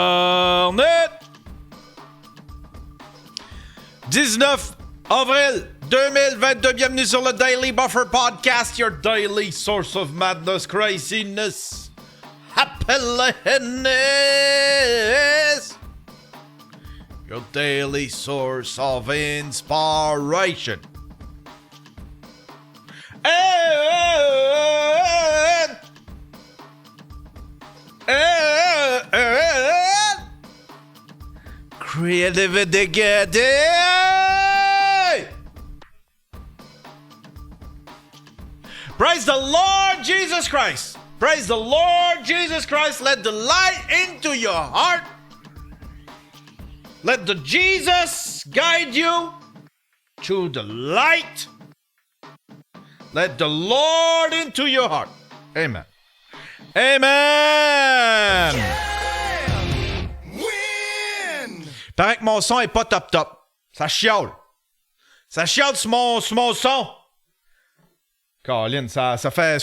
Internet! 19 avril 2022, bienvenue sur le Daily Buffer Podcast, your daily source of madness, craziness, happiness, your daily source of inspiration. Creativity. Praise the Lord Jesus Christ. Praise the Lord Jesus Christ. Let the light into your heart. Let the Jesus guide you to the light. Let the Lord into your heart. Amen. Amen. Yeah! Win! Paraît que mon son est pas top. Ça chiale. Ça chiale sur mon son. Colin, ça fait...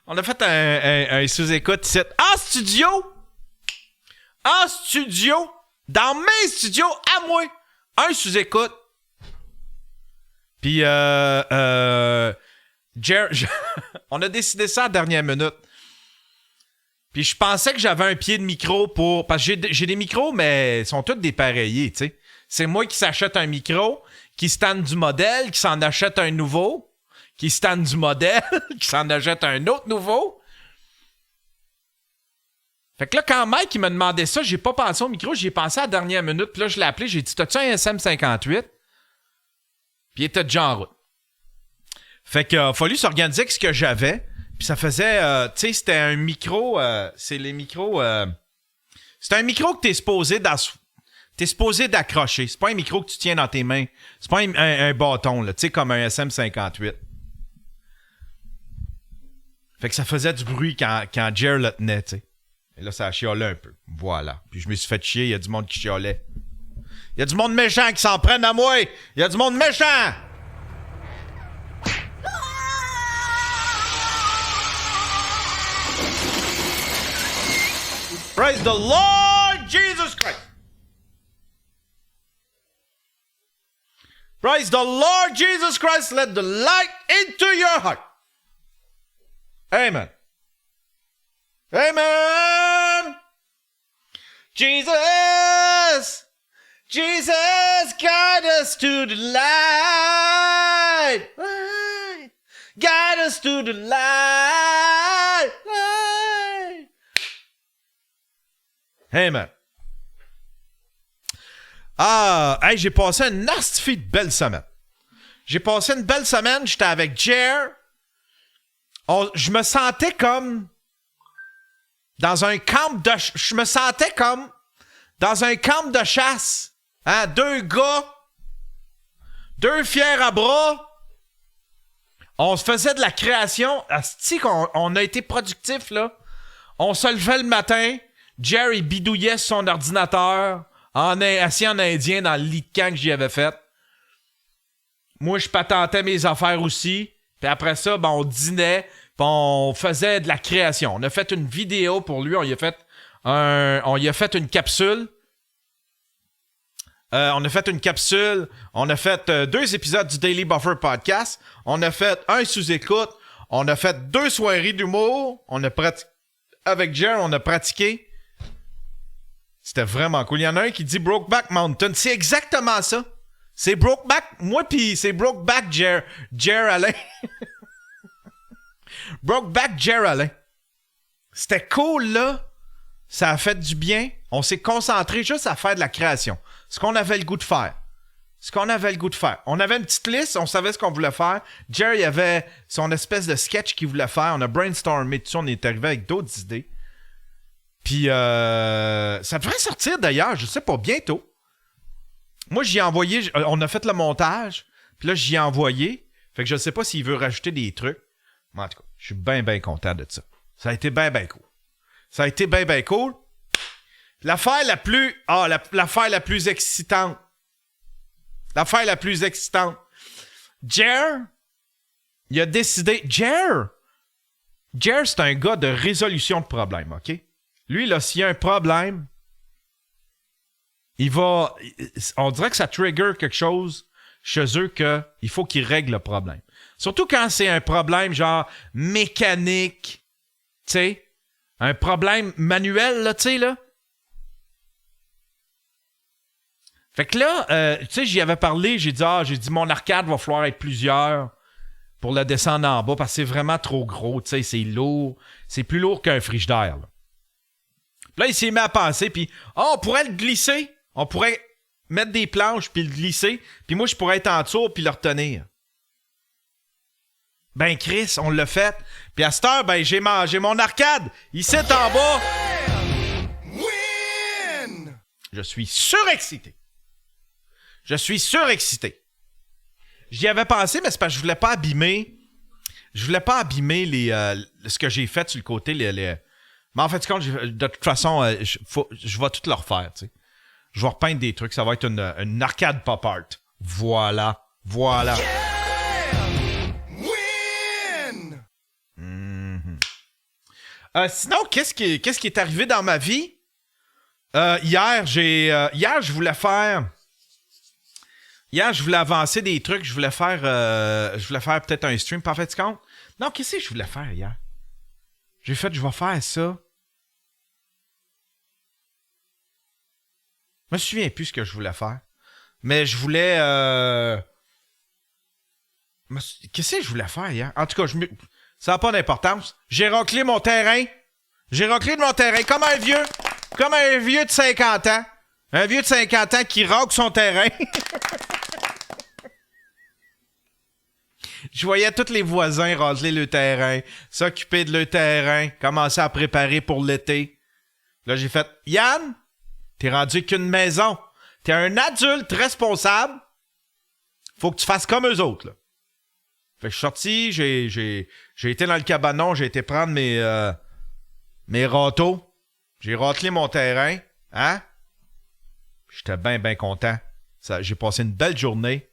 On a fait un sous-écoute ici. En studio, dans mes studios, à moi, un sous-écoute. Puis, on a décidé ça à la dernière minute. Puis, je pensais que j'avais un pied de micro pour... Parce que j'ai des micros, mais ils sont tous dépareillés, tu sais. C'est moi qui s'achète un micro, qui stanne du modèle, qui s'en achète un nouveau, qui stanne du modèle, qui s'en achète un autre nouveau. Fait que là, quand Mike il m'a demandé ça, j'ai pas pensé au micro, j'y ai pensé à la dernière minute. Puis là, je l'ai appelé, j'ai dit, t'as-tu un SM58? Puis il était déjà en route. Fait qu'il a fallu s'organiser avec ce que j'avais. Puis ça faisait, tu sais, c'était un micro, c'est les micros, c'est un micro que t'es supposé d'accrocher. C'est pas un micro que tu tiens dans tes mains. C'est pas un bâton, là, tu sais, comme un SM58. Fait que ça faisait du bruit quand Jer le tenait, tu sais. Et là, ça a chiolé un peu. Voilà. Puis je me suis fait chier, il y a du monde qui chiolait. Il y a du monde méchant qui s'en prennent à moi! Il y a du monde méchant! Praise the Lord Jesus Christ! Praise the Lord Jesus Christ! Let the light into your heart! Amen! Amen! Jesus! Jesus, guide us to the light. Light. Guide us to the light. Light. Amen. Hey, j'ai passé une nasty de belle semaine. J'étais avec Jer. Je me sentais comme dans un camp de... Je me sentais comme dans un camp de chasse. Hein? Deux gars, deux fiers à bras. On se faisait de la création. Asti qu'on a été productif, là. On se levait le matin. Jerry bidouillait sur son ordinateur, assis en indien dans le lit de camp que j'y avais fait. Moi, je patentais mes affaires aussi. Puis après ça, ben, on dînait. Puis on faisait de la création. On a fait une vidéo pour lui. On y a fait une capsule. On a fait 2 épisodes du Daily Buffer Podcast. On a fait un sous-écoute. On a fait 2 soirées d'humour. Avec Jer, on a pratiqué. C'était vraiment cool. Il y en a un qui dit Brokeback Mountain. C'est exactement ça. C'est Brokeback. Moi, pis c'est Brokeback Jer Alain. Brokeback Jer Alain. C'était cool, là. Ça a fait du bien. On s'est concentré juste à faire de la création. Ce qu'on avait le goût de faire. On avait une petite liste, on savait ce qu'on voulait faire. Jerry avait son espèce de sketch qu'il voulait faire. On a brainstormé tout ça, on est arrivé avec d'autres idées. Puis, ça devrait sortir d'ailleurs, je sais pas, bientôt. Moi, j'y ai envoyé, on a fait le montage. Puis là, j'y ai envoyé. Fait que je sais pas s'il veut rajouter des trucs. Mais en tout cas, je suis bien content de ça. Ça a été bien cool. L'affaire la plus excitante. Jer, il a décidé... Jer, c'est un gars de résolution de problèmes, OK? Lui, là, s'il y a un problème, il va... On dirait que ça trigger quelque chose chez eux qu'il faut qu'ils règlent le problème. Surtout quand c'est un problème genre mécanique, tu sais, un problème manuel, là, tu sais, là. Fait que là, tu sais, j'y avais parlé, j'ai dit, mon arcade va falloir être plusieurs pour le descendre en bas parce que c'est vraiment trop gros, tu sais, c'est lourd. C'est plus lourd qu'un frigidaire, là. Puis là, il s'est mis à penser, puis on pourrait le glisser. On pourrait mettre des planches puis le glisser, puis moi, je pourrais être en dessous puis le retenir. Ben, Chris, on l'a fait. Puis à cette heure, ben, j'ai mon arcade ici en bas. Win! Je suis surexcité. J'y avais pensé, mais c'est parce que je voulais pas abîmer. Je voulais pas abîmer ce que j'ai fait sur le côté. Mais en fait, de toute façon, je vais tout le refaire. Tu sais. Je vais repeindre des trucs. Ça va être une arcade pop art. Voilà. Win! Mm-hmm. Sinon, qu'est-ce qui est arrivé dans ma vie? Hier, je voulais faire... Hier, je voulais avancer des trucs. Je voulais faire peut-être un stream. Pas fait compte? Non, qu'est-ce que je voulais faire hier? Je vais faire ça. Je me souviens plus ce que je voulais faire. Mais je voulais... Qu'est-ce que je voulais faire hier? En tout cas, ça n'a pas d'importance. J'ai raclé mon terrain. Comme un vieux de 50 ans. Un vieux de 50 ans qui racle son terrain. Je voyais tous les voisins racler le terrain, s'occuper de leur terrain, commencer à préparer pour l'été. Là, j'ai fait, Yann, t'es rendu qu'une maison. T'es un adulte responsable. Faut que tu fasses comme eux autres, là. Fait que je suis sorti, j'ai été dans le cabanon, j'ai été prendre mes râteaux. J'ai raclé mon terrain. Hein? J'étais bien content. J'ai passé une belle journée.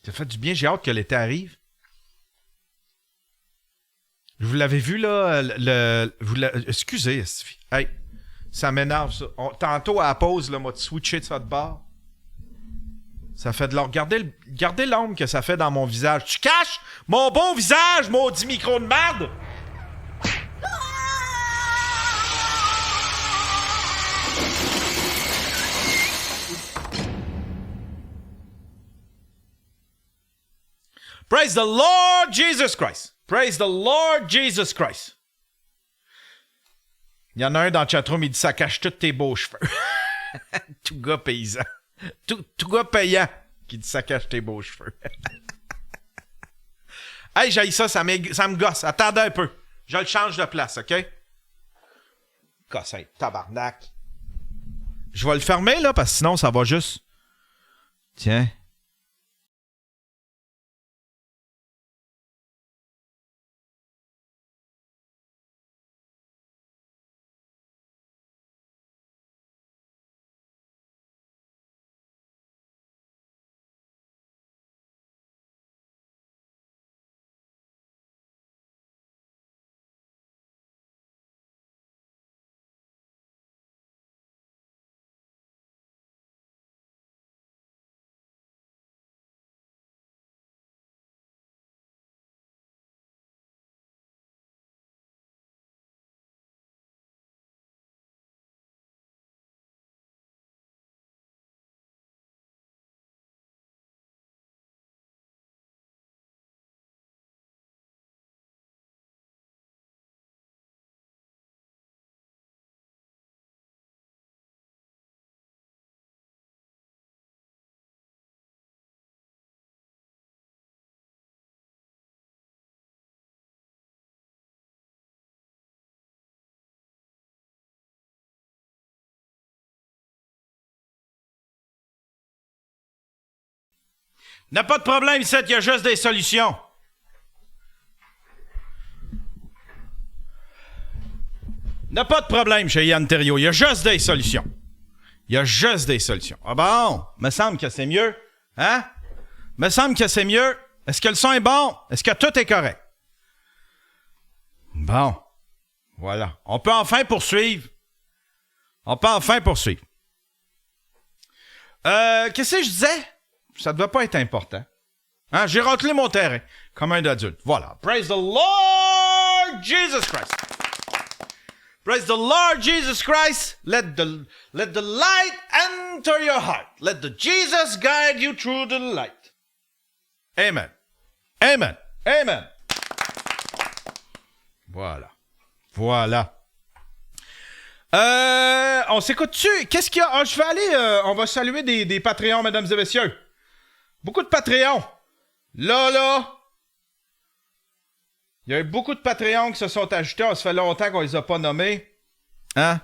Ça fait du bien, j'ai hâte que l'été arrive. Vous l'avez vu, là, excusez, hey, ça m'énerve, ça. Tantôt, à la pause, là, m'a switché de ça de bord. Ça fait de l'or. Regardez l'ombre que ça fait dans mon visage. Tu caches mon beau visage, maudit micro de merde! Praise the Lord Jesus Christ. Praise the Lord Jesus Christ. Il y en a un dans le chatroom, il dit ça cache tous tes beaux cheveux. Tout gars paysan. Tout gars payant qui dit ça cache tes beaux cheveux. Hey, j'haïs ça me gosse. Attendez un peu. Je le change de place, OK? Cossin, tabarnak. Je vais le fermer, là, parce que sinon, ça va juste... Tiens... N'a pas de problème, ici, il y a juste des solutions. N'a pas de problème chez Yann Terriot, il y a juste des solutions. Ah bon, me semble que c'est mieux. Hein? Me semble que c'est mieux. Est-ce que le son est bon? Est-ce que tout est correct? Bon. Voilà. On peut enfin poursuivre. Qu'est-ce que je disais? Ça ne doit pas être important. Hein? J'ai raclé mon terrain comme un adulte. Voilà. Praise the Lord Jesus Christ. Praise the Lord Jesus Christ. Let the light enter your heart. Let the Jesus guide you through the light. Amen. Amen. Amen. Voilà. On s'écoute-tu? Qu'est-ce qu'il y a? Ah, je vais aller... on va saluer des Patreons, mesdames et messieurs. Beaucoup de Patreons. Là. Il y a eu beaucoup de Patreons qui se sont ajoutés. Ça fait longtemps qu'on les a pas nommés. Hein?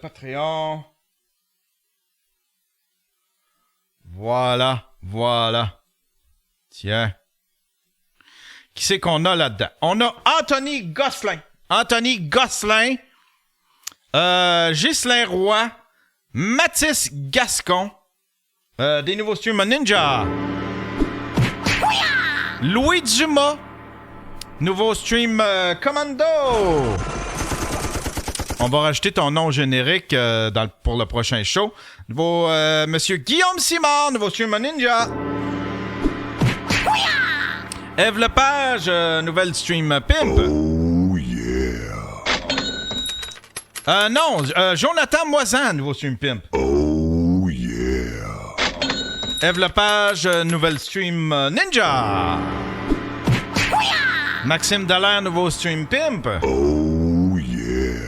Patreon. Voilà. Tiens. Qui c'est qu'on a là-dedans? On a Anthony Gosselin. Ghislain Roy. Mathis Gascon. Des nouveaux streams Ninja. Louis Dumas. Nouveau stream Commando. On va rajouter ton nom générique pour le prochain show. Nouveau Monsieur Guillaume Simard. Nouveau stream Ninja. Ève Lepage, nouvelle stream Pimp. Oh yeah. Jonathan Moisan, nouveau stream Pimp. Oh yeah. Ève Lepage, nouvelle stream Ninja. Maxime Dallaire, nouveau stream Pimp. Oh yeah.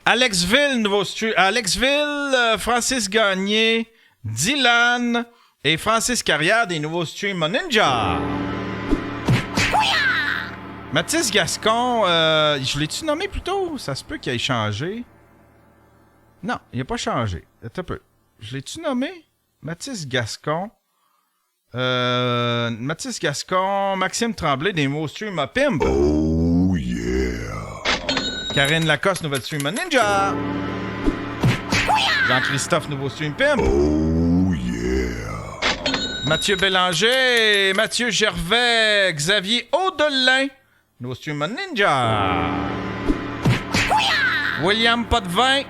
Alex Ville, nouveau stream. Alex Ville, Francis Gagné, Dylan et Francis Carrière, des nouveaux streams Ninja. Mathis Gascon, je l'ai-tu nommé plus tôt? Ça se peut qu'il ait changé. Non, il n'a pas changé. Attends un peu. Je l'ai-tu nommé? Mathis Gascon. Maxime Tremblay, des nouveaux streams Pimp. Oh yeah. Karine Lacoste, nouvelle stream Ninja. Jean-Christophe, nouveau stream Pimp. Oh yeah. Mathieu Bélanger, Mathieu Gervais, Xavier Audelin, nouveau stream Ninja. William Potvin,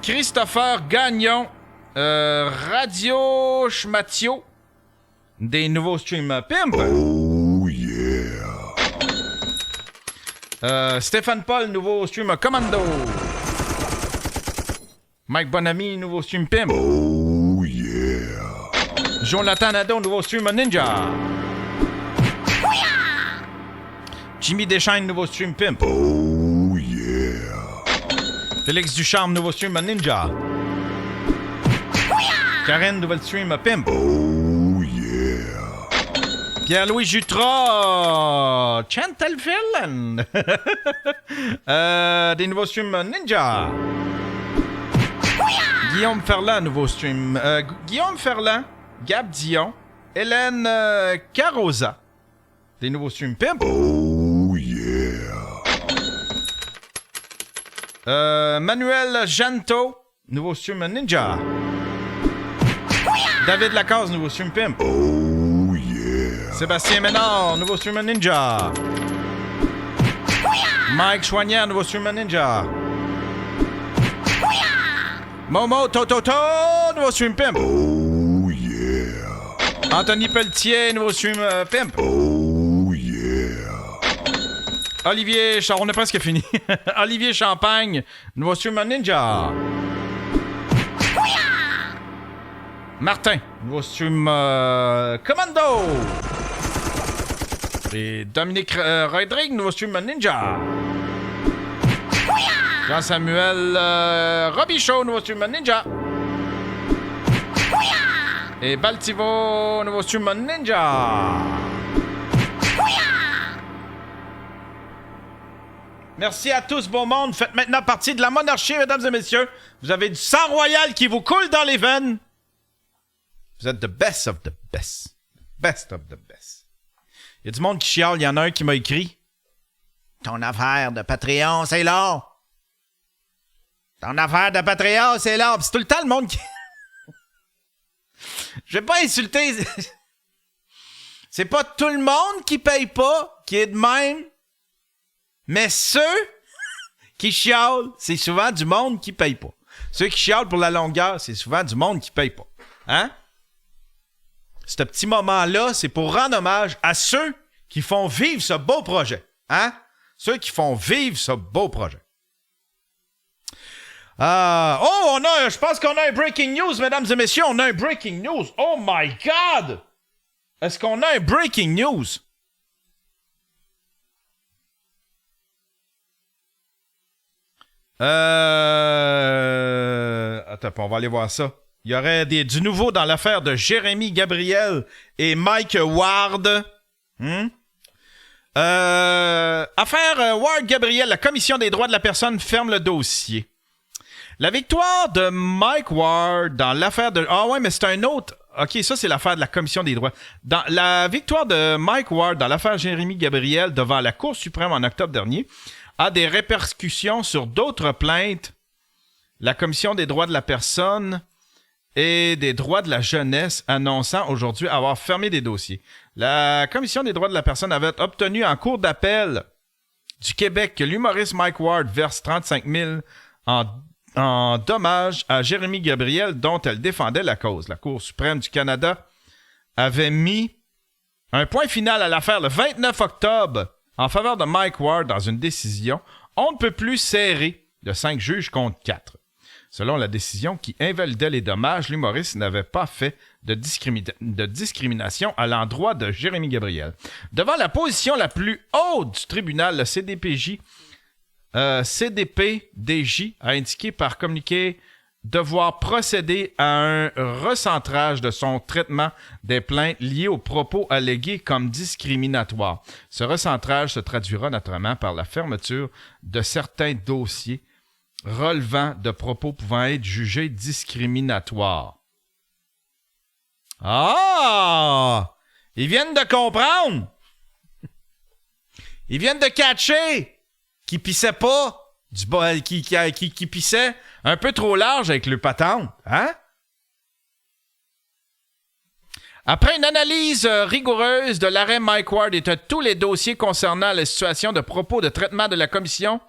Christopher Gagnon, Radio Schmatio, des nouveaux streams Pimp. Oh yeah. Stéphane Paul, nouveau stream Commando. Mike Bonamy, nouveau stream Pimp. Oh yeah. Jonathan Nadeau, nouveau stream Ninja. Jimmy Deschaines, nouveau stream Pimp. Oh yeah. Félix Ducharme, nouveau stream Ninja. Karen, nouvelle stream Pimp. Oh yeah. Pierre-Louis Jutras, Chantal Villain. Des nouveaux streams Ninja. Guillaume Ferland, nouveau stream. Guillaume Ferland, Gab Dion, Hélène Carosa. Des nouveaux streams Pimp. Oh yeah. Manuel Janto, nouveau stream Ninja. David Lacaze, nouveau stream Pimp. Oh yeah. Sébastien Ménard, nouveau stream Ninja. Mike Choignard, nouveau stream Ninja. Momo Tototo, nouveau stream Pimp. Oh yeah. Anthony Pelletier, nouveau stream Pimp. Oh yeah. Olivier, on est presque fini. Olivier Champagne, nouveau stream Ninja. Martin, nouveau stream Commando. Et Dominique Rodrigue, nouveau stream Ninja. Jean-Samuel Robichaud, nouveau stream Ninja. Et Baltivo, nouveau stream Ninja. Merci à tous, beau monde. Faites maintenant partie de la monarchie, mesdames et messieurs. Vous avez du sang royal qui vous coule dans les veines. Vous êtes the best of the best. Best of the best. Il y a du monde qui chiale. Il y en a un qui m'a écrit. Ton affaire de Patreon, c'est long. Ton affaire de Patreon, c'est long. Puis c'est tout le temps le monde qui... Je vais pas insulter... C'est pas tout le monde qui paye pas, qui est de même. Mais ceux qui chialent, c'est souvent du monde qui paye pas. Ceux qui chialent pour la longueur, c'est souvent du monde qui paye pas. Hein? Ce petit moment-là, c'est pour rendre hommage à ceux qui font vivre ce beau projet. Hein? Ceux qui font vivre ce beau projet. Je pense qu'on a un breaking news, mesdames et messieurs. On a un breaking news. Oh my God! Est-ce qu'on a un breaking news? Attends, on va aller voir ça. Il y aurait du nouveau dans l'affaire de Jérémy Gabriel et Mike Ward. Affaire Ward-Gabriel, la Commission des droits de la personne ferme le dossier. La victoire de Mike Ward dans l'affaire de... Ah ouais, mais c'est un autre... OK, ça, c'est l'affaire de la Commission des droits. Dans la victoire de Mike Ward dans l'affaire Jérémy Gabriel devant la Cour suprême en octobre dernier a des répercussions sur d'autres plaintes. La Commission des droits de la personne et des droits de la jeunesse annonçant aujourd'hui avoir fermé des dossiers. La Commission des droits de la personne avait obtenu en cour d'appel du Québec que l'humoriste Mike Ward verse 35 000 en dommages à Jérémy Gabriel dont elle défendait la cause. La Cour suprême du Canada avait mis un point final à l'affaire le 29 octobre en faveur de Mike Ward dans une décision on ne peut plus serrer de 5 juges contre 4. Selon la décision qui invalidait les dommages, l'humoriste n'avait pas fait de discrimination à l'endroit de Jérémy Gabriel. Devant la position la plus haute du tribunal, le CDPDJ a indiqué par communiqué devoir procéder à un recentrage de son traitement des plaintes liées aux propos allégués comme discriminatoires. Ce recentrage se traduira notamment par la fermeture de certains dossiers relevant de propos pouvant être jugés discriminatoires. Ah! Ils viennent de comprendre! Ils viennent de catcher! Qui pissait pas, qui pissait un peu trop large avec le patente, hein? Après une analyse rigoureuse de l'arrêt Mike Ward et de tous les dossiers concernant la situation de propos de traitement de la commission,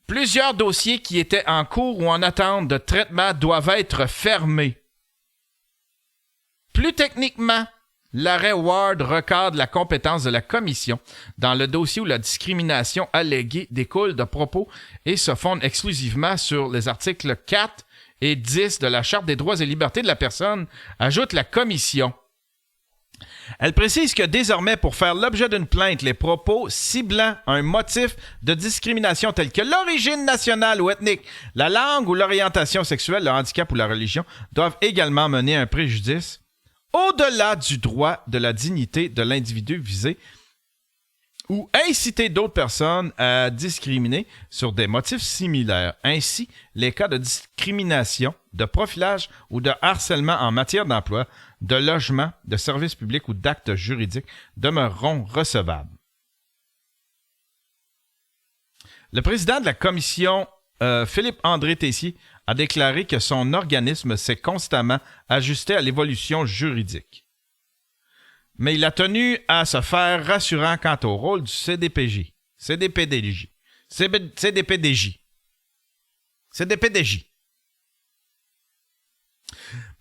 plusieurs dossiers qui étaient en cours ou en attente de traitement doivent être fermés. Plus techniquement, l'arrêt Ward recadre la compétence de la commission dans le dossier où la discrimination alléguée découle de propos et se fonde exclusivement sur les articles 4 et 10 de la Charte des droits et libertés de la personne, ajoute la commission. Elle précise que désormais, pour faire l'objet d'une plainte, les propos ciblant un motif de discrimination tel que l'origine nationale ou ethnique, la langue ou l'orientation sexuelle, le handicap ou la religion doivent également mener un préjudice au-delà du droit de la dignité de l'individu visé ou inciter d'autres personnes à discriminer sur des motifs similaires. Ainsi, les cas de discrimination, de profilage ou de harcèlement en matière d'emploi, de logement, de services publics ou d'actes juridiques demeureront recevables. Le président de la commission, Philippe-André Tessier, a déclaré que son organisme s'est constamment ajusté à l'évolution juridique. Mais il a tenu à se faire rassurant quant au rôle du CDPJ.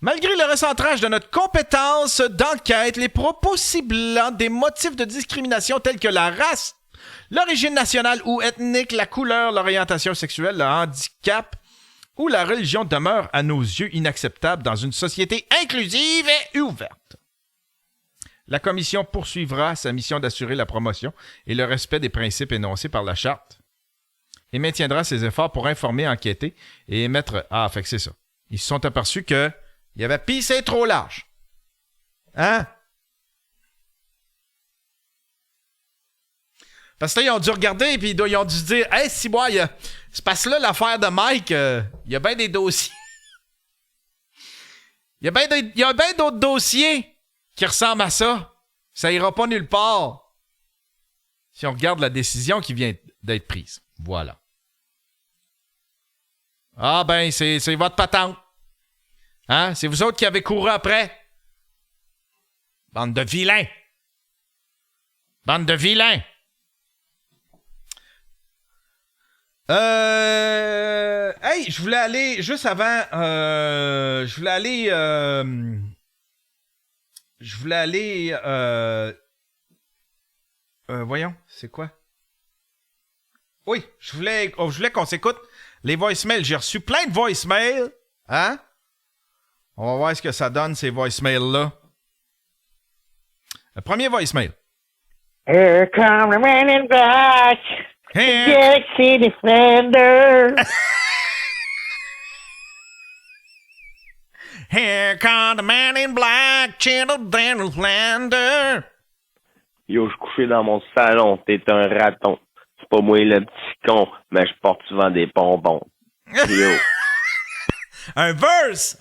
Malgré le recentrage de notre compétence d'enquête, les propos ciblant des motifs de discrimination tels que la race, l'origine nationale ou ethnique, la couleur, l'orientation sexuelle, le handicap ou la religion demeurent à nos yeux inacceptables dans une société inclusive et ouverte. La Commission poursuivra sa mission d'assurer la promotion et le respect des principes énoncés par la Charte et maintiendra ses efforts pour informer, enquêter et émettre... Ah, fait que c'est ça. Ils se sont aperçus qu'il y avait pissé trop large. Hein? Parce que là, ils ont dû regarder et puis ils ont dû se dire « Hey, si moi, c'est parce que là, l'affaire de Mike, il y a bien des dossiers. Il y a bien d'autres dossiers qui ressemblent à ça. Ça ira pas nulle part. » Si on regarde la décision qui vient d'être prise. Voilà. Ah ben, c'est votre patente. Hein? C'est vous autres qui avez couru après. Bande de vilains. Bande de vilains. Hey, je voulais aller, juste avant, voyons, c'est quoi? Oui, je voulais qu'on s'écoute les voicemails. J'ai reçu plein de voicemails, hein? On va voir ce que ça donne, ces voicemails-là. Le premier voicemail. Here come the man in black, Galaxy Defender. Here come the man in black, Gentle Daniel Lander. Yo, je suis couché dans mon salon, t'es un raton. C'est pas moi le petit con, mais je porte souvent des bonbons. Yo. Un verse.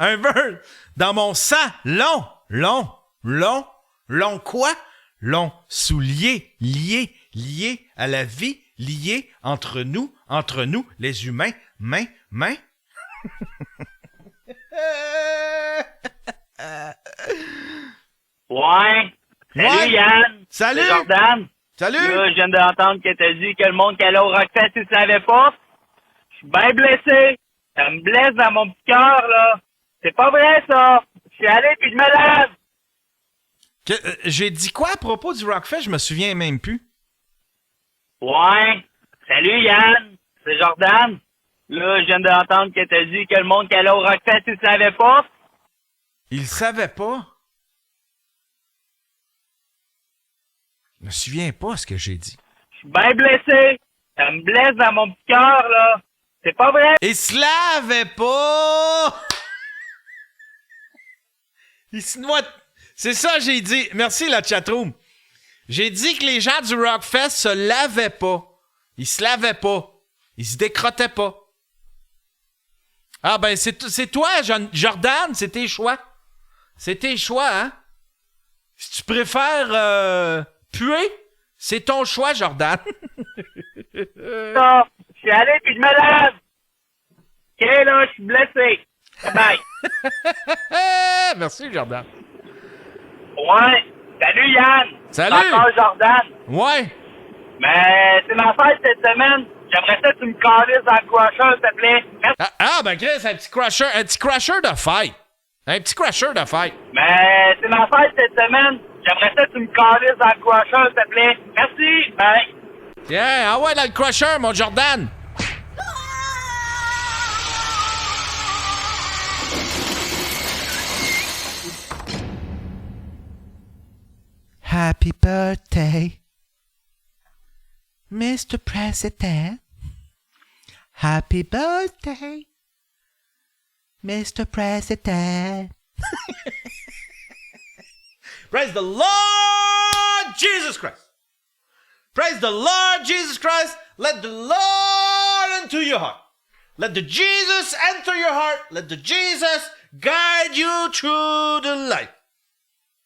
Dans mon salon. Long quoi? Long soulier, lié à la vie, lié entre nous, les humains, main. Ouais. Salut Ouais. Yann. Salut. C'est Jordan. Salut. Là, je viens d'entendre que t'as dit que le monde qui allait au Rockfest, tu savais pas. Je suis bien blessé. Ça me blesse dans mon petit cœur, là. C'est pas vrai, ça. Je suis allé puis je me lave. J'ai dit quoi à propos du Rockfest? Je me souviens même plus. Ouais. Salut Yann. C'est Jordan. Là, je viens d'entendre que t'as dit que le monde qui allait au Rockfest, tu savais pas. Il savait pas. Je me souviens pas ce que j'ai dit. Je suis bien blessé. Ça me blesse dans mon petit cœur, là. C'est pas vrai. Il se lavait pas! Il se noie... C'est ça j'ai dit. Merci la chatroom. J'ai dit que les gens du Rockfest se lavaient pas. Ils se lavaient pas. Ils se décrottaient pas. Ah ben c'est toi, Jordan, c'est tes choix. C'est tes choix, hein? Si tu préfères puer, c'est ton choix, Jordan. Ça. Je suis allé puis je me lave. OK, là, je suis blessé. Bye. Merci, Jordan. Ouais. Salut, Yann. Salut. C'est encore Jordan. Ouais. Mais c'est ma fête cette semaine. J'aimerais ça que tu me calisses dans le crusher, s'il te plaît. Merci. Ben Chris, un petit crusher de fête. Un petit crusher de fête. Mais c'est ma fête cette semaine. J'aimerais ça que tu me calisses dans le crusher, s'il te plaît. Merci. Bye. Tiens, ah ouais, dans le crusher, mon Jordan. Happy birthday, Mr. President. Happy birthday, Mr. President. Praise the Lord Jesus Christ. Praise the Lord Jesus Christ. Let the Lord into your heart. Let the Jesus enter your heart. Let the Jesus guide you through the life.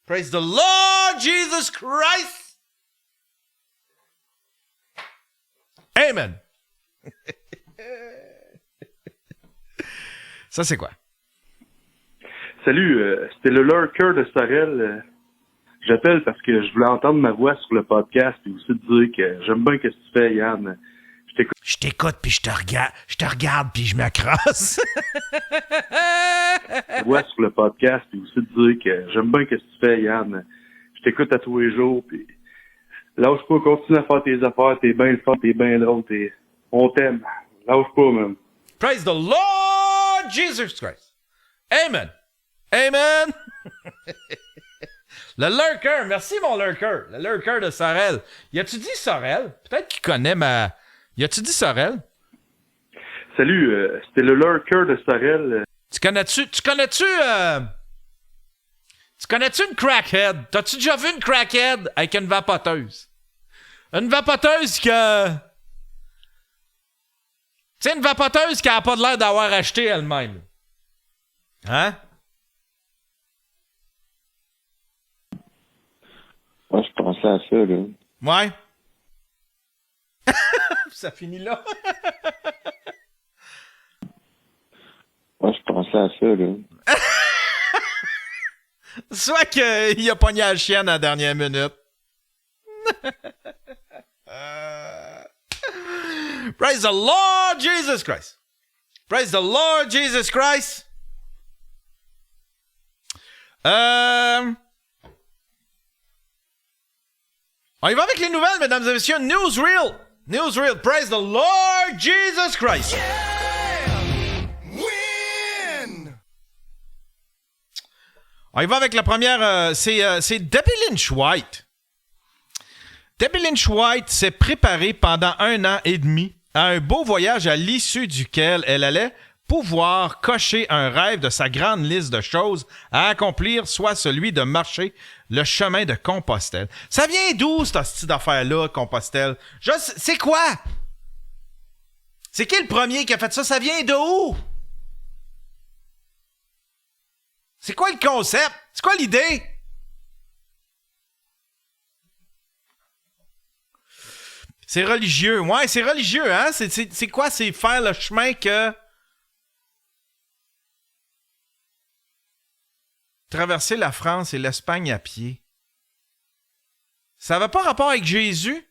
Praise the Lord Jesus Christ. Amen. Ça, c'est quoi? Salut, c'était le lurker de Sorel. J'appelle parce que je voulais entendre ma voix sur le podcast et aussi te dire que j'aime bien ce que tu fais, Yann. Je t'écoute puis je te regarde puis je m'accrosse. Ta voix sur le podcast et aussi te dire que j'aime bien ce que tu fais, Yann. Je t'écoute à tous les jours puis lâche pas, continue à faire tes affaires, t'es bien le fun, t'es bien drôle, on t'aime. Lâche pas, man. Praise the Lord Jesus Christ. Amen. Amen. Le lurker, merci mon lurker. Le lurker de Sorel. Y a-tu dit Sorel? Peut-être qu'il connaît ma... Y a-tu dit Sorel? Salut, c'était le lurker de Sorel. Tu connais-tu une crackhead? T'as-tu déjà vu une crackhead avec une vapoteuse? Une vapoteuse que... Tu sais, une vapoteuse qui a pas de l'air d'avoir acheté elle-même. Hein? Moi, je pensais à ça, là. Ouais. Ça finit là. Moi, je pensais à ça, là. Soit qu'il a pogné la chienne à la dernière minute. Praise the Lord Jesus Christ. Praise the Lord Jesus Christ. On y va avec les nouvelles, mesdames et messieurs. Newsreel. Newsreel. Praise the Lord Jesus Christ. On y va avec la première. C'est Debbie Lynch White. Debbie Lynch White s'est préparée pendant 1 an et demi à un beau voyage à l'issue duquel elle allait pouvoir cocher un rêve de sa grande liste de choses à accomplir, soit celui de marcher le chemin de Compostelle. Ça vient d'où, cette petite affaire-là, Compostelle? C'est quoi? C'est qui le premier qui a fait ça? Ça vient de où? C'est quoi le concept? C'est quoi l'idée? C'est religieux. Ouais, c'est religieux, hein? C'est quoi? C'est faire le chemin que... Traverser la France et l'Espagne à pied. Ça n'avait pas rapport avec Jésus?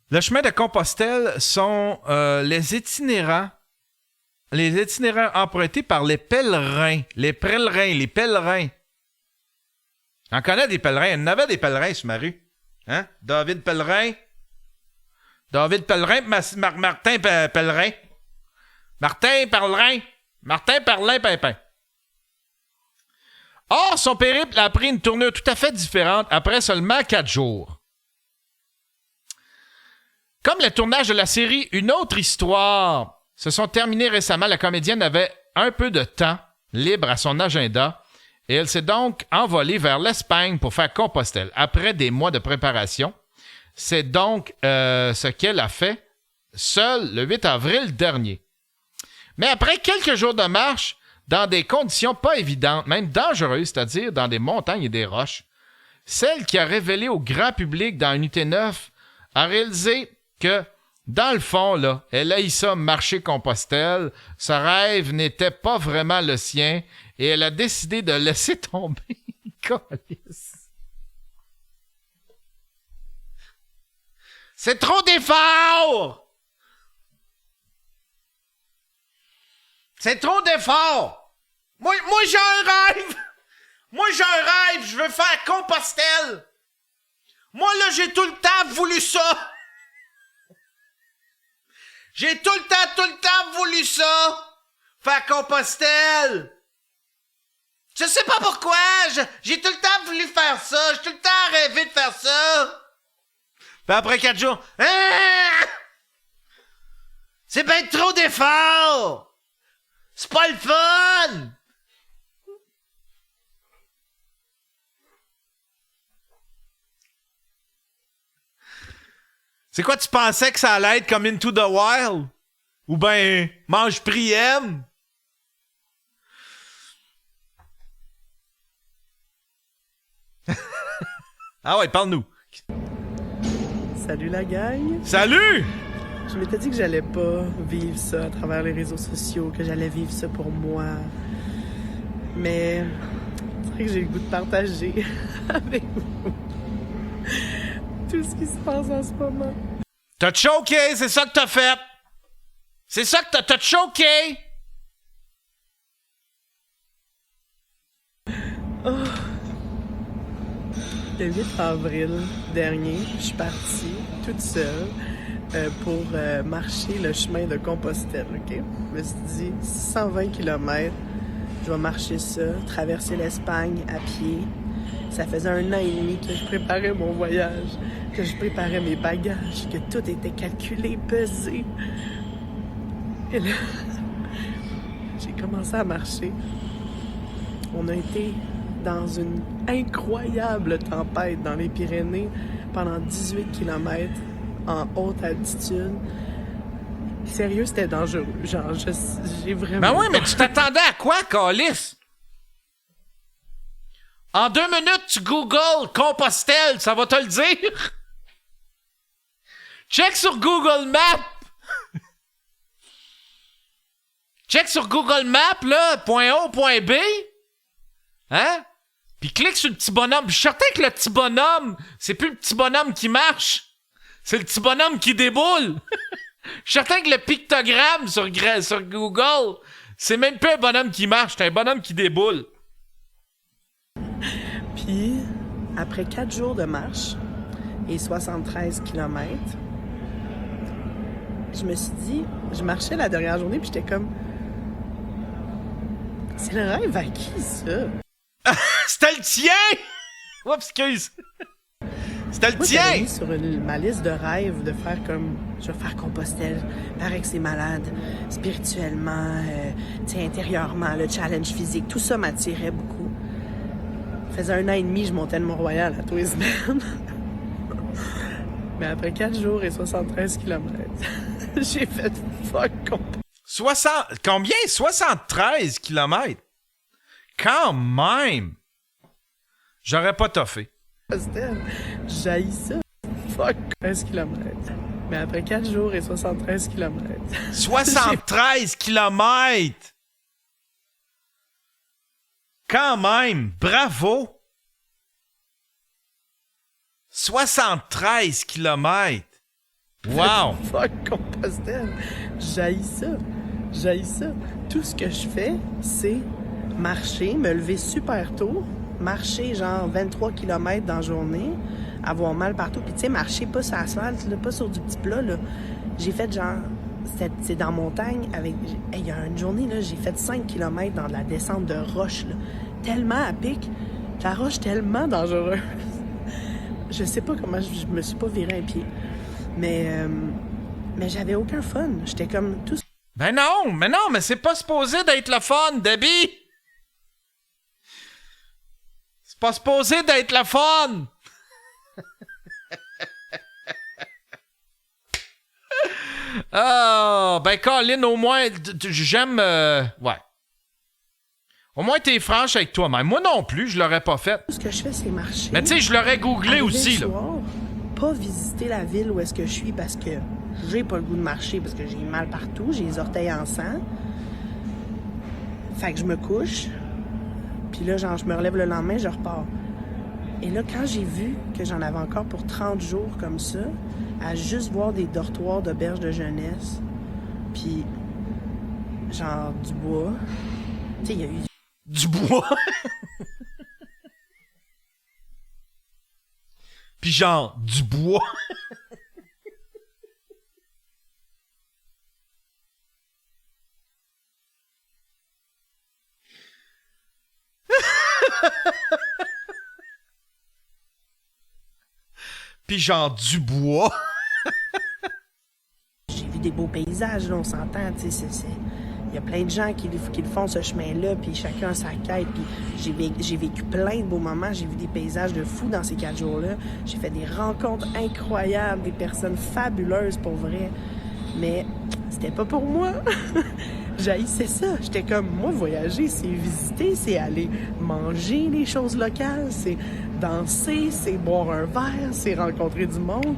Le chemin de Compostelle sont les itinérants empruntés par les pèlerins. Les pèlerins. On connaît des pèlerins. Il y en avait des pèlerins sur ma rue. Hein? David Pellerin, Martin Pellerin. Martin Perlin-Pimpin. Or, son périple a pris une tournure tout à fait différente après seulement 4 jours. Comme le tournage de la série Une autre histoire se sont terminés récemment, la comédienne avait un peu de temps libre à son agenda et elle s'est donc envolée vers l'Espagne pour faire Compostelle. Après des mois de préparation, c'est donc ce qu'elle a fait seule le 8 avril dernier. Mais après quelques jours de marche, dans des conditions pas évidentes, même dangereuses, c'est-à-dire dans des montagnes et des roches, celle qui a révélé au grand public dans Unité 9 a réalisé que, dans le fond, là, elle haït ça marcher Compostelle, ce rêve n'était pas vraiment le sien, et elle a décidé de laisser tomber. C'est trop d'efforts! C'est trop d'efforts! Moi j'ai un rêve! Je veux faire Compostelle! Moi, là, j'ai tout le temps voulu ça! J'ai tout le temps voulu ça! Faire Compostelle! Je sais pas pourquoi! J'ai tout le temps voulu faire ça! J'ai tout le temps rêvé de faire ça! Puis après 4 jours... Ah! C'est ben trop d'efforts! C'est pas le fun! C'est quoi, tu pensais que ça allait être comme Into the Wild? Ou ben, Mange Priem? Ah ouais, parle-nous. Salut la gang! Salut! Je m'étais dit que j'allais pas vivre ça à travers les réseaux sociaux, que j'allais vivre ça pour moi. Mais c'est vrai que j'ai le goût de partager avec vous tout ce qui se passe en ce moment. T'as choqué, c'est ça que t'as fait! C'est ça que t'as choqué! Oh. Le 8 avril dernier, je suis partie toute seule pour marcher le chemin de Compostelle, OK? Je me suis dit, 120 km, je vais marcher ça, traverser l'Espagne à pied. Ça faisait 1 an et demi que je préparais mon voyage, que je préparais mes bagages, que tout était calculé, pesé. Et là, j'ai commencé à marcher. On a été dans une incroyable tempête dans les Pyrénées pendant 18 km en haute altitude. Sérieux, c'était dangereux. Genre, j'ai vraiment... Ben oui, mais tu t'attendais à quoi, Calice? En 2 minutes, tu googles Compostelle, ça va te le dire. Check sur Google Maps. Check sur Google Maps, là, point A, point B. Hein? Puis clique sur le petit bonhomme. Puis je suis certain que le petit bonhomme, c'est plus le petit bonhomme qui marche. C'est le petit bonhomme qui déboule. Je suis certain que le pictogramme sur Google, c'est même pas un bonhomme qui marche, c'est un bonhomme qui déboule. Puis, après 4 jours de marche et 73 km, je me suis dit, je marchais la dernière journée, puis j'étais comme, c'est le rêve à qui, ça? C'était le tien! Oups, excuse. C'était le Moi, j'avais tien! mis sur ma liste de rêves de faire comme, je vais faire Compostelle, paraît que c'est malade, spirituellement, tu sais, intérieurement, le challenge physique, tout ça m'attirait beaucoup. Ça faisait 1 an et demi, je montais le Mont-Royal à tous les semaines. Mais après 4 jours et 73 km, j'ai fait fuck Compostelle. Combien? 73 km? Quand même! J'aurais pas toffé. J'haïs ça. Fuck 13 km. Mais après 4 jours et 73 km. 73 km! Quand même! Bravo! 73 km! Wow! Fuck Compostelle. J'haïs ça. J'haïs ça. Tout ce que je fais, c'est marcher, me lever super tôt, marcher genre 23 km dans la journée, avoir mal partout. Puis tu sais, marcher pas sur l'asphalte, là, pas sur du petit plat, là. J'ai fait genre... C'est dans montagne avec... Il y a une journée, là, j'ai fait 5 km dans de la descente de roche, là. Tellement à pic. La roche tellement dangereuse. Je sais pas comment je me suis pas viré un pied. Mais j'avais aucun fun. J'étais comme tout... Mais non, mais c'est pas supposé d'être le fun, Debbie! C'est pas supposé d'être le fun! Oh, ben Colin, au moins, j'aime... ouais. Au moins, t'es franche avec toi-même. Moi non plus, je l'aurais pas fait. Tout ce que je fais, c'est marcher. Mais tu sais, je l'aurais googlé Arriver aussi, le là. soir, pas visiter la ville où est-ce que je suis parce que j'ai pas le goût de marcher parce que j'ai mal partout, j'ai les orteils en sang. Fait que je me couche. Puis là, genre, je me relève le lendemain, je repars. Et là, quand j'ai vu que j'en avais encore pour 30 jours comme ça, à juste voir des dortoirs d'auberges de jeunesse, puis genre du bois, tu sais, il y a eu Du bois. Puis genre, du bois. Puis genre, du bois. J'ai vu des beaux paysages, là, on s'entend, tu sais, il y a plein de gens qui le font, ce chemin-là, puis chacun a sa quête, puis j'ai vécu plein de beaux moments, j'ai vu des paysages de fous dans ces 4 jours-là, j'ai fait des rencontres incroyables, des personnes fabuleuses, pour vrai, mais c'était pas pour moi. J'haïssais ça, j'étais comme, moi, voyager, c'est visiter, c'est aller manger les choses locales, c'est danser, c'est boire un verre, c'est rencontrer du monde.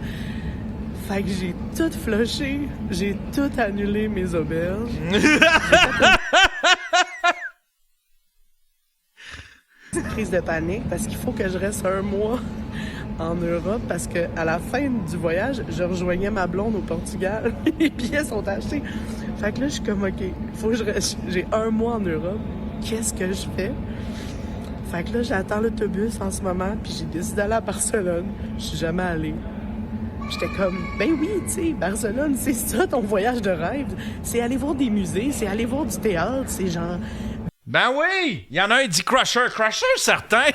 Fait que j'ai tout flushé, j'ai tout annulé mes auberges. Crise de panique parce qu'il faut que je reste 1 mois en Europe parce que à la fin du voyage, je rejoignais ma blonde au Portugal. Les billets sont achetés. Fait que là, je suis comme, OK, faut que je reste. J'ai 1 mois en Europe. Qu'est-ce que je fais? Fait que là, j'attends l'autobus en ce moment, puis j'ai décidé d'aller à Barcelone. Je suis jamais allée. J'étais comme, ben oui, tu sais, Barcelone, c'est ça ton voyage de rêve. C'est aller voir des musées, c'est aller voir du théâtre, c'est genre... Ben oui! Il y en a un dit Crusher. Crusher, certain!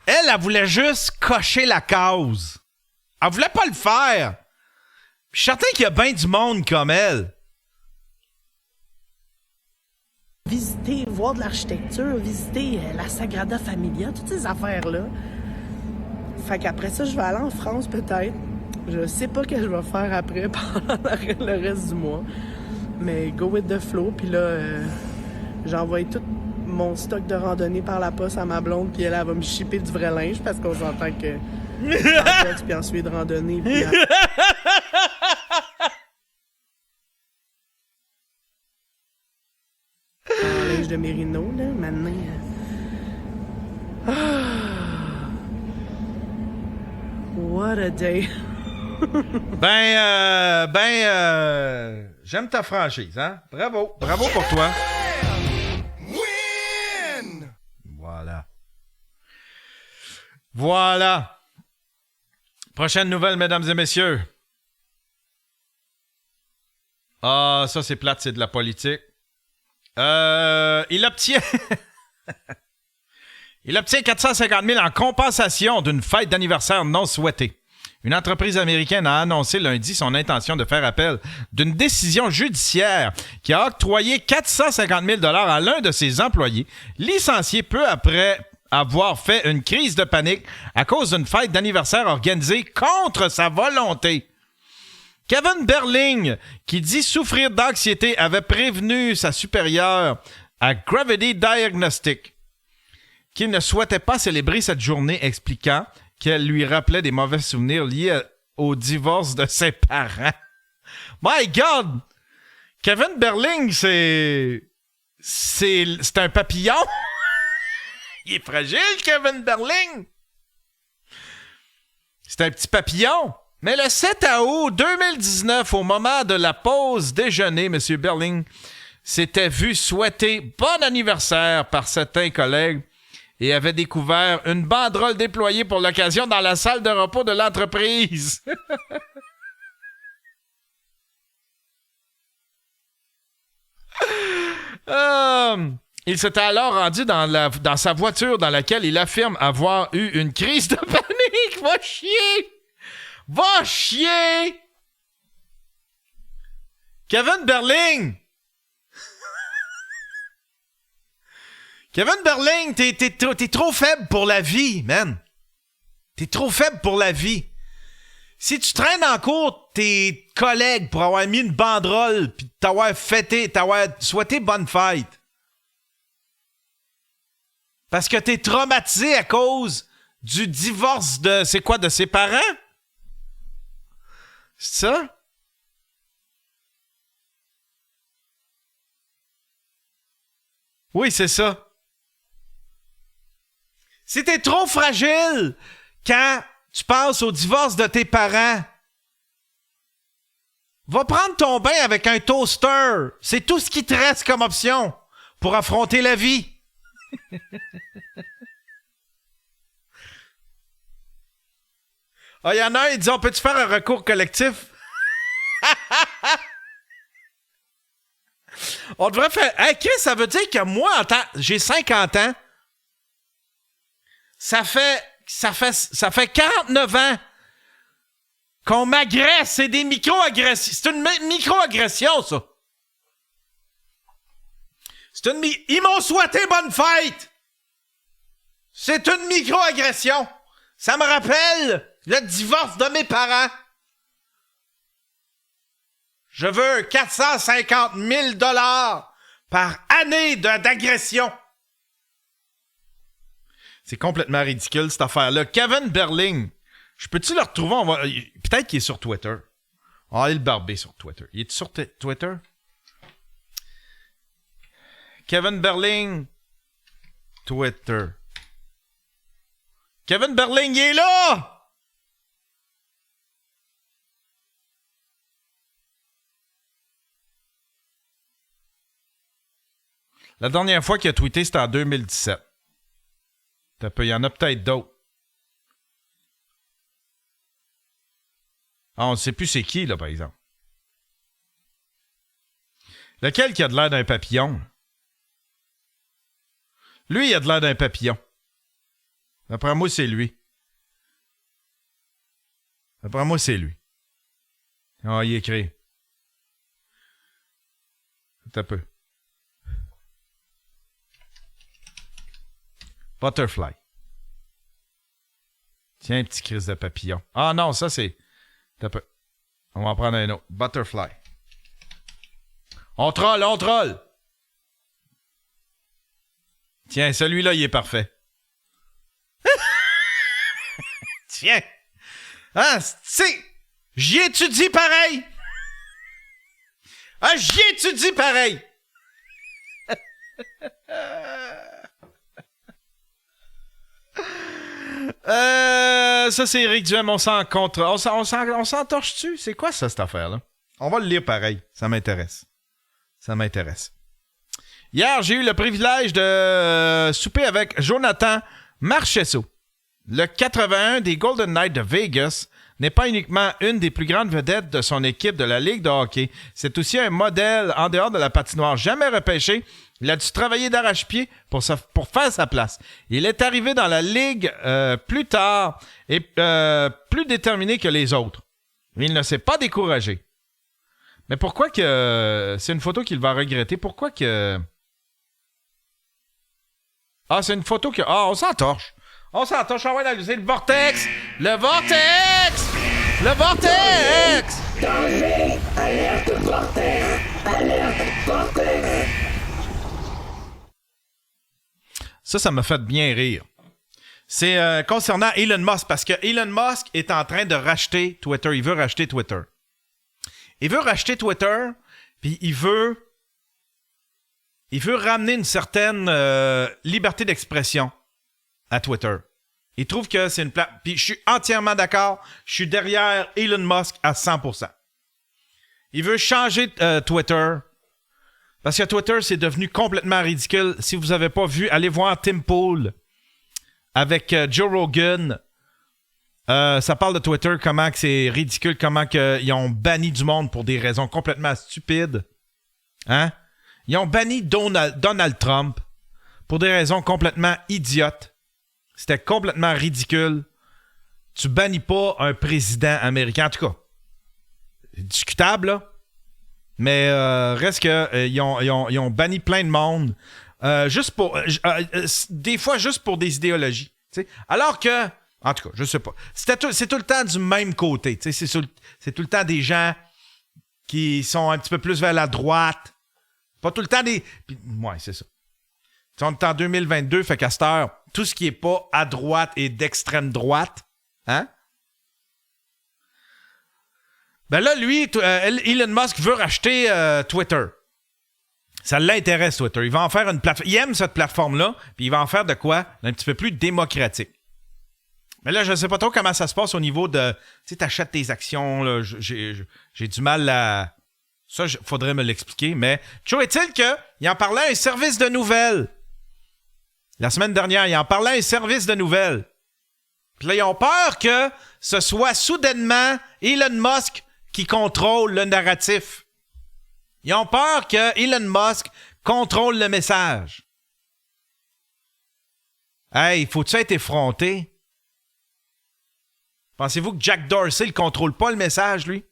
Elle voulait juste cocher la cause. Elle voulait pas le faire. Je suis certain qu'il y a bien du monde comme elle. Visiter, voir de l'architecture, visiter la Sagrada Familia, toutes ces affaires-là. Fait qu'après ça, je vais aller en France peut-être. Je sais pas ce que je vais faire après pendant le reste du mois. Mais go with the flow. Puis là, j'envoie tout mon stock de randonnée par la poste à ma blonde. Puis elle va me shipper du vrai linge parce qu'on s'entend que... puis ensuite de randonnée. Puis de Mérino, là, maintenant. What a day. J'aime ta franchise, hein? Bravo pour toi. Voilà. Prochaine nouvelle, mesdames et messieurs. Ah, ça c'est plate, c'est de la politique. Il obtient... Il obtient 450 000 en compensation d'une fête d'anniversaire non souhaitée. Une entreprise américaine a annoncé lundi son intention de faire appel d'une décision judiciaire qui a octroyé 450 000 à l'un de ses employés, licencié peu après avoir fait une crise de panique à cause d'une fête d'anniversaire organisée contre sa volonté. Kevin Berling, qui dit souffrir d'anxiété, avait prévenu sa supérieure à Gravity Diagnostic qu'il ne souhaitait pas célébrer cette journée, expliquant qu'elle lui rappelait des mauvais souvenirs liés au divorce de ses parents. My God! Kevin Berling, c'est un papillon. Il est fragile, Kevin Berling. C'est un petit papillon. Mais le 7 août 2019, au moment de la pause déjeuner, M. Berling s'était vu souhaiter bon anniversaire par certains collègues et avait découvert une banderole déployée pour l'occasion dans la salle de repos de l'entreprise. Il s'était alors rendu dans sa voiture dans laquelle il affirme avoir eu une crise de panique. Va chier! Va chier! Kevin Berling! Kevin Berling, t'es trop faible pour la vie, man. T'es trop faible pour la vie. Si tu traînes en cours tes collègues pour avoir mis une banderole pis t'avoir fêté, t'avoir souhaité bonne fête. Parce que t'es traumatisé à cause du divorce de ses parents? C'est ça? Oui, c'est ça. Si t'es trop fragile quand tu penses au divorce de tes parents, va prendre ton bain avec un toaster. C'est tout ce qui te reste comme option pour affronter la vie. Ah, il y en a un, il dit, on peut-tu faire un recours collectif? On devrait faire... Hey, Chris, ça veut dire que moi, j'ai 50 ans. Ça fait 49 ans qu'on m'agresse. C'est des micro-agressions. C'est une micro-agression, ça. Ils m'ont souhaité bonne fête. C'est une micro-agression. Ça me rappelle le divorce de mes parents. Je veux 450 000 $ par année d'agression. C'est complètement ridicule, cette affaire-là. Kevin Berling, je peux-tu le retrouver? Peut-être qu'il est sur Twitter. On va aller le barber sur Twitter. Il est sur Twitter? Kevin Berling, Twitter. Kevin Berling, il est là! La dernière fois qu'il a tweeté, c'était en 2017. Il y en a peut-être d'autres. Ah, on ne sait plus c'est qui, là, par exemple. Lequel qui a de l'air d'un papillon? Lui, il a de l'air d'un papillon. D'après moi, c'est lui. D'après moi, c'est lui. Ah, il écrit. Un peu. Butterfly. Tiens, petit crise de papillon. Ah non, ça c'est... On va en prendre un autre. Butterfly. On troll! Tiens, celui-là, il est parfait. Tiens! Ah, c'est... J'y étudie pareil! Ah, j'y étudie pareil! Ça, c'est Éric Duhem, on s'entorche-tu? C'est quoi ça, cette affaire-là? On va le lire pareil. Ça m'intéresse. Hier, j'ai eu le privilège de souper avec Jonathan Marchessault. Le 81 des Golden Knights de Vegas n'est pas uniquement une des plus grandes vedettes de son équipe de la Ligue de hockey. C'est aussi un modèle en dehors de la patinoire. Jamais repêché, il a dû travailler d'arrache-pied pour faire sa place. Il est arrivé dans la Ligue plus tard et plus déterminé que les autres. Il ne s'est pas découragé. Mais pourquoi que... c'est une photo qu'il va regretter. Pourquoi que... Ah, c'est une photo que... Ah, on s'entorche. On va analyser le vortex! Le vortex! Le vortex! Danger! Alerte vortex! Alerte vortex! Ça m'a fait bien rire. C'est concernant Elon Musk, parce que Elon Musk est en train de racheter Twitter. Il veut racheter Twitter. Puis il veut ramener une certaine liberté d'expression à Twitter. Il trouve que c'est une plateforme. Puis je suis entièrement d'accord. Je suis derrière Elon Musk à 100%. Il veut changer Twitter. Parce que Twitter, c'est devenu complètement ridicule. Si vous n'avez pas vu, allez voir Tim Pool avec Joe Rogan. Ça parle de Twitter, comment que c'est ridicule, comment qu'ils ont banni du monde pour des raisons complètement stupides. Hein? Ils ont banni Donald Trump pour des raisons complètement idiotes. C'était complètement ridicule. Tu bannis pas un président américain. En tout cas, c'est discutable, là. Mais reste que ils ont banni plein de monde. Juste pour... des fois, juste pour des idéologies. T'sais. Alors que... En tout cas, je sais pas. C'est tout le temps du même côté. C'est tout le temps des gens qui sont un petit peu plus vers la droite. Pas tout le temps des... Ouais, c'est ça. T'sais, on est en 2022, fait qu'à cette heure, tout ce qui est pas à droite et d'extrême droite, hein? Ben là, lui, Elon Musk veut racheter Twitter. Ça l'intéresse, Twitter. Il va en faire une plateforme. Il aime cette plateforme-là, puis il va en faire de quoi? Un petit peu plus démocratique. Mais là, je ne sais pas trop comment ça se passe au niveau de... Tu sais, t'achètes tes actions, là. J'ai du mal à... Ça, faudrait me l'expliquer, mais... Toujours est-il qu'il en parlait à un service de nouvelles. La semaine dernière, il en parlait à un service de nouvelles. Puis là, ils ont peur que ce soit soudainement Elon Musk qui contrôle le narratif. Ils ont peur que Elon Musk contrôle le message. Hey, faut-tu être effronté? Pensez-vous que Jack Dorsey ne contrôle pas le message, lui?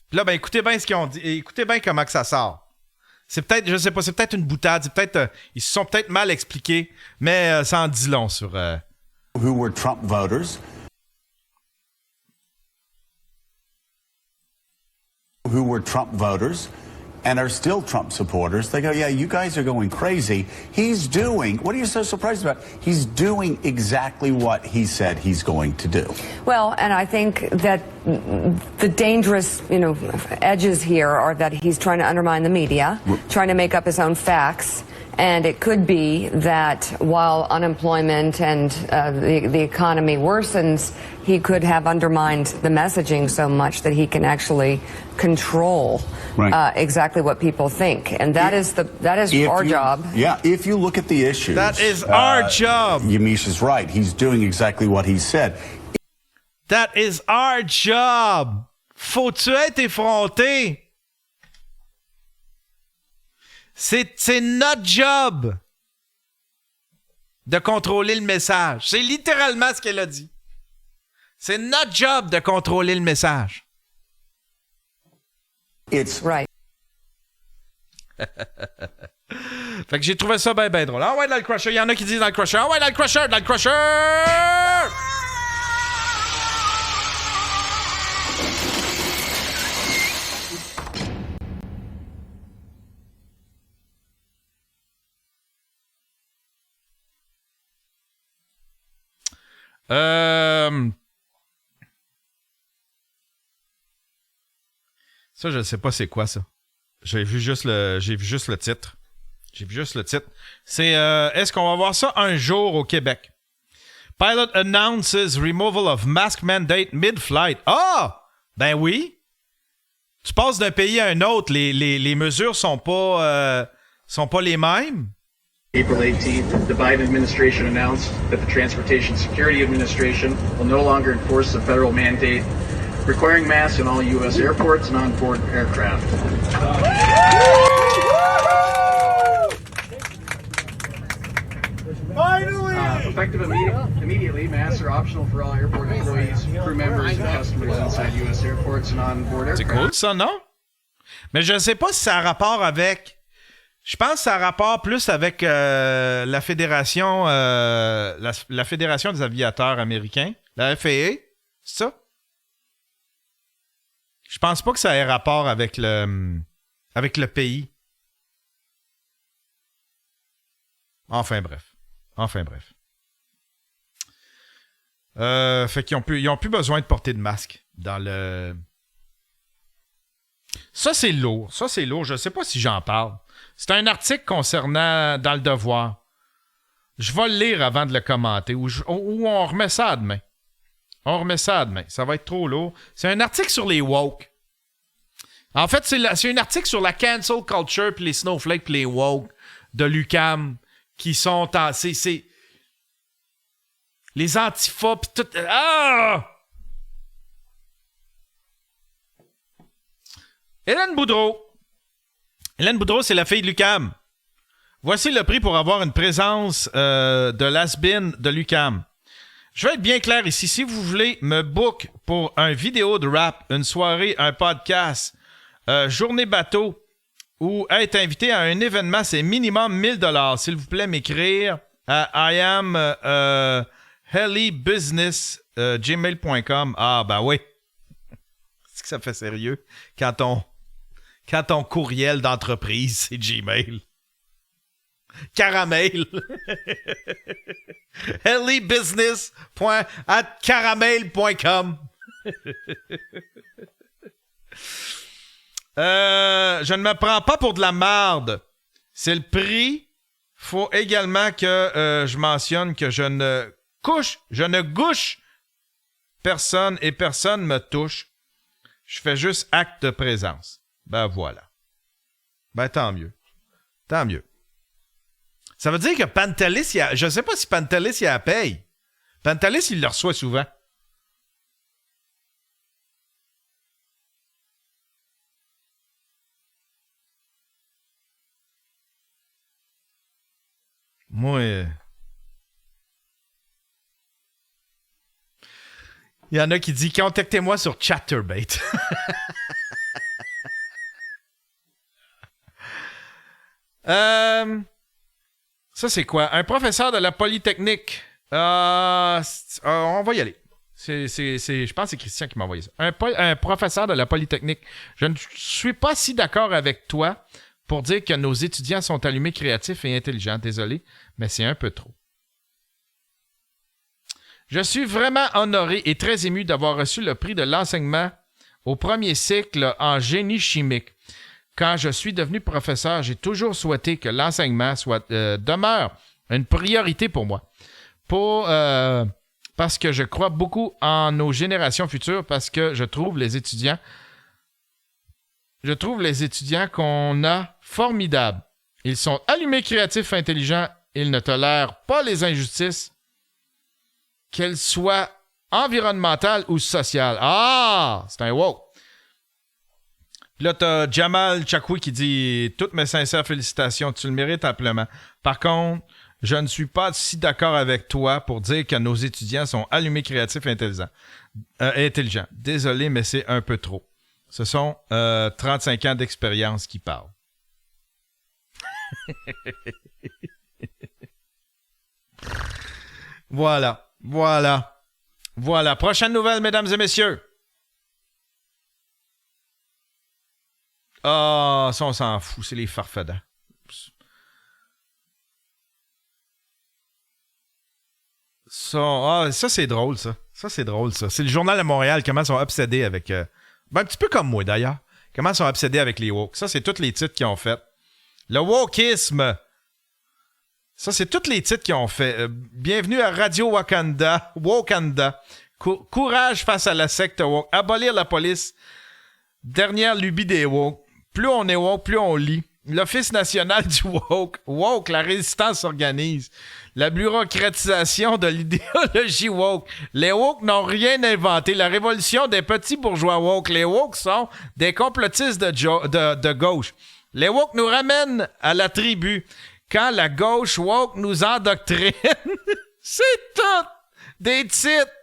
Puis là, ben écoutez bien ce qu'ils ont dit. Écoutez bien comment que ça sort. C'est peut-être, je sais pas, c'est peut-être une boutade. C'est peut-être, ils se sont peut-être mal expliqués, mais ça en dit long sur... Who were Trump voters. Who were Trump voters and are still Trump supporters. They go, yeah, you guys are going crazy. He's doing, what are you so surprised about? He's doing exactly what he said he's going to do. Well, and I think that the dangerous, edges here are that he's trying to undermine the media, trying to make up his own facts. And it could be that while unemployment and the economy worsens, he could have undermined the messaging so much that he can actually control exactly what people think. And that is our job. Yeah, if you look at the issues. That is our job. Yamiche is right. He's doing exactly what he said. That is our job. Faut-tu être effronté? C'est notre job de contrôler le message. C'est littéralement ce qu'elle a dit. C'est notre job de contrôler le message. It's right. Fait que j'ai trouvé ça bien drôle. Ah ouais, dans le crusher. Il y en a qui disent dans le crusher. Ah ouais, dans le crusher, dans le crusher! Ça, je ne sais pas c'est quoi ça. J'ai vu juste le titre. J'ai vu juste le titre. C'est est-ce qu'on va voir ça un jour au Québec? Pilot announces removal of mask mandate mid-flight. Ah! Ben oui. Tu passes d'un pays à un autre, les mesures sont pas les mêmes. April 18th, the Biden administration announced that the Transportation Security Administration will no longer enforce the federal mandate requiring masks in all U.S. airports and on-board aircraft. Finally! Effective immediately, masks are optional for all airport employees, crew members, and customers inside U.S. airports and on-board aircraft. C'est cool, ça, non? Mais je ne sais pas si ça a rapport avec... Je pense que ça a rapport plus avec la fédération la fédération des aviateurs américains, la FAA, c'est ça? Je pense pas que ça ait rapport avec le pays. Enfin bref. Fait qu'ils ont plus besoin de porter de masque dans le... Ça, c'est lourd. Je sais pas si j'en parle. C'est un article concernant dans le Devoir. Je vais le lire avant de le commenter ou on remet ça à demain. Ça va être trop lourd. C'est un article sur les woke. En fait, c'est un article sur la cancel culture puis les snowflakes puis les woke de l'UQAM qui sont en... C'est les antifas puis tout... Ah! Hélène Boudreau, c'est la fille de l'UQAM. Voici le prix pour avoir une présence de l'Asbin de l'UQAM. Je vais être bien clair ici. Si vous voulez me book pour un vidéo de rap, une soirée, un podcast, journée bateau ou être invité à un événement, c'est minimum 1000$. S'il vous plaît, m'écrire à iamhellybusiness@gmail.com. Ah, ben oui. Est-ce que ça fait sérieux quand ton courriel d'entreprise, c'est Gmail? Caramel. hellybusiness.caramel.com. Je ne me prends pas pour de la marde. C'est le prix. Faut également que je mentionne que je ne gouche personne et personne me touche. Je fais juste acte de présence. Ben voilà. Ben tant mieux. Ça veut dire que Pantelis, je ne sais pas si Pantelis il la paye. Pantelis, il le reçoit souvent. Moi... Il y en a qui disent « Contactez-moi sur Chatterbait. » Ça, c'est quoi? Un professeur de la Polytechnique. On va y aller. Je pense que c'est Christian qui m'a envoyé ça. Un professeur de la Polytechnique. Je ne suis pas si d'accord avec toi pour dire que nos étudiants sont allumés, créatifs et intelligents. Désolé, mais c'est un peu trop. Je suis vraiment honoré et très ému d'avoir reçu le prix de l'enseignement au premier cycle en génie chimique. Quand je suis devenu professeur, j'ai toujours souhaité que l'enseignement demeure une priorité pour moi. Parce que je crois beaucoup en nos générations futures, parce que je trouve les étudiants qu'on a formidables. Ils sont allumés, créatifs, intelligents. Ils ne tolèrent pas les injustices, qu'elles soient environnementales ou sociales. Ah! C'est un woke. Puis là, t'as Jamal Chakoui qui dit « Toutes mes sincères félicitations, tu le mérites amplement. Par contre, je ne suis pas si d'accord avec toi pour dire que nos étudiants sont allumés, créatifs et intelligents. Désolé, mais c'est un peu trop. Ce sont 35 ans d'expérience qui parlent. » Voilà. Prochaine nouvelle, mesdames et messieurs. Ah, ça, on s'en fout. C'est les farfadans. Ça, c'est drôle, ça. C'est le Journal de Montréal, comment ils sont obsédés avec... un petit peu comme moi, d'ailleurs. Comment ils sont obsédés avec les woke. Ça, c'est tous les titres qu'ils ont fait. Le wokisme. Ça, c'est tous les titres qu'ils ont fait. Bienvenue à Radio Wakanda. Wakanda. Courage face à la secte woke. Abolir la police. Dernière lubie des woke. Plus on est woke, plus on lit. L'Office national du woke. Woke, la résistance s'organise. La bureaucratisation de l'idéologie woke. Les woke n'ont rien inventé. La révolution des petits bourgeois woke. Les woke sont des complotistes de gauche. Les woke nous ramènent à la tribu. Quand la gauche woke nous endoctrine. C'est tout des titres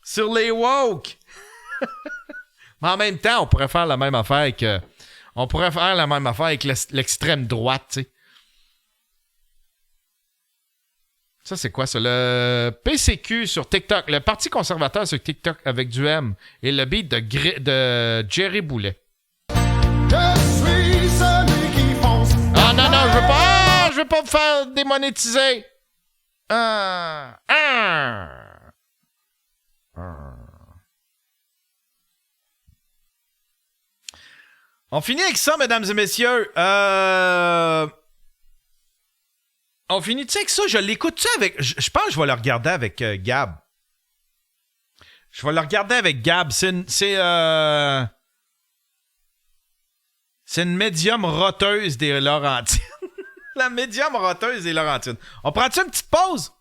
sur les woke. Mais en même temps, on pourrait faire la même affaire avec l'extrême droite, tu sais. Ça, c'est quoi, ça? Le PCQ sur TikTok. Le Parti conservateur sur TikTok avec du M. Et le beat de Jerry Boulet. Je suis celui qui fonce. Ah non, je veux pas me faire démonétiser. On finit avec ça, mesdames et messieurs. On finit, tu sais, avec ça, je l'écoute-tu avec... Je pense que je vais le regarder avec Gab. Je vais le regarder avec Gab. C'est une médium roteuse des Laurentides. La médium roteuse des Laurentides. On prend-tu une petite pause?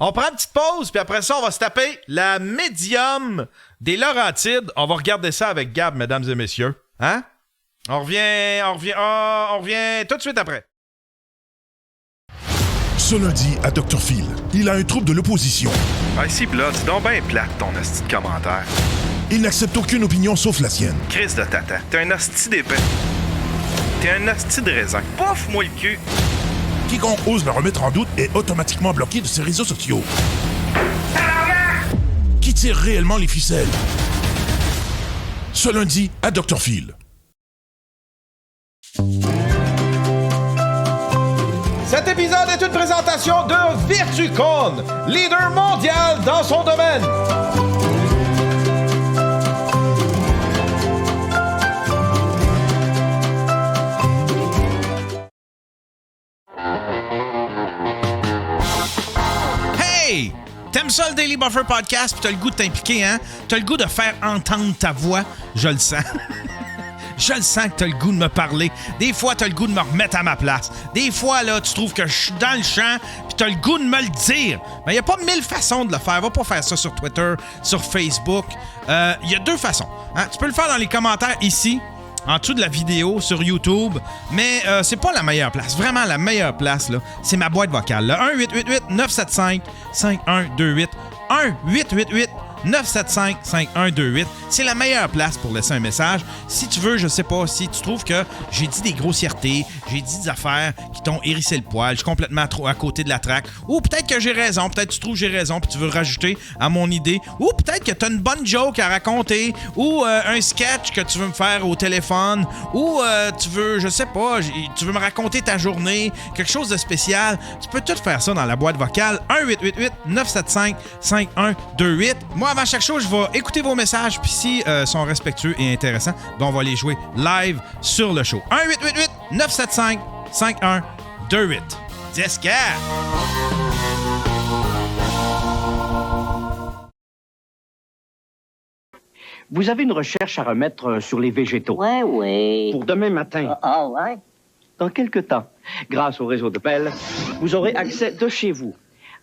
On prend une petite pause, puis après ça, on va se taper la médium des Laurentides. On va regarder ça avec Gab, mesdames et messieurs. Hein? On revient tout de suite après. Ce lundi, à Dr. Phil, il a un trouble de l'opposition. Ah, ici, Blood, c'est donc bien plate ton hostie de commentaire. Il n'accepte aucune opinion sauf la sienne. Crise de tata, t'es un hostie d'épais. T'es un hostie de raisin. Pouf-moi le cul. Quiconque ose le remettre en doute est automatiquement bloqué de ses réseaux sociaux. Qui tire réellement les ficelles? Ce lundi, à Dr. Phil. Cet épisode est une présentation de Virtucon, leader mondial dans son domaine. Hey! T'aimes ça le Daily Buffer Podcast pis t'as le goût de t'impliquer, hein? T'as le goût de faire entendre ta voix? Je le sens. Je le sens que t'as le goût de me parler. Des fois, t'as le goût de me remettre à ma place. Des fois, là, tu trouves que je suis dans le champ pis t'as le goût de me le dire. Mais y a pas 1000 façons de le faire. Va pas faire ça sur Twitter, sur Facebook. Y a 2 façons. Hein? Tu peux le faire dans les commentaires ici, en dessous de la vidéo, sur YouTube. Mais c'est pas la meilleure place. Vraiment, la meilleure place, là, c'est ma boîte vocale. 1-888-975-5128. 1-888-975-5128. C'est la meilleure place pour laisser un message. Si tu veux, je sais pas, si tu trouves que j'ai dit des grossièretés, j'ai dit des affaires qui t'ont hérissé le poil, je suis complètement trop à côté de la traque, ou peut-être que j'ai raison, peut-être que tu trouves que j'ai raison puis tu veux rajouter à mon idée, ou peut-être que tu as une bonne joke à raconter, ou un sketch que tu veux me faire au téléphone, ou tu veux, je sais pas, tu veux me raconter ta journée, quelque chose de spécial, tu peux tout faire ça dans la boîte vocale. 1-888-975-5128. Moi, avant chaque show, je vais écouter vos messages, puis si sont respectueux et intéressants, ben on va les jouer live sur le show. 1-888-975-5128. Disca! Vous avez une recherche à remettre sur les végétaux. Ouais. Pour demain matin. Ah, ouais? Dans quelques temps, grâce au réseau de Bell, vous aurez accès de chez vous,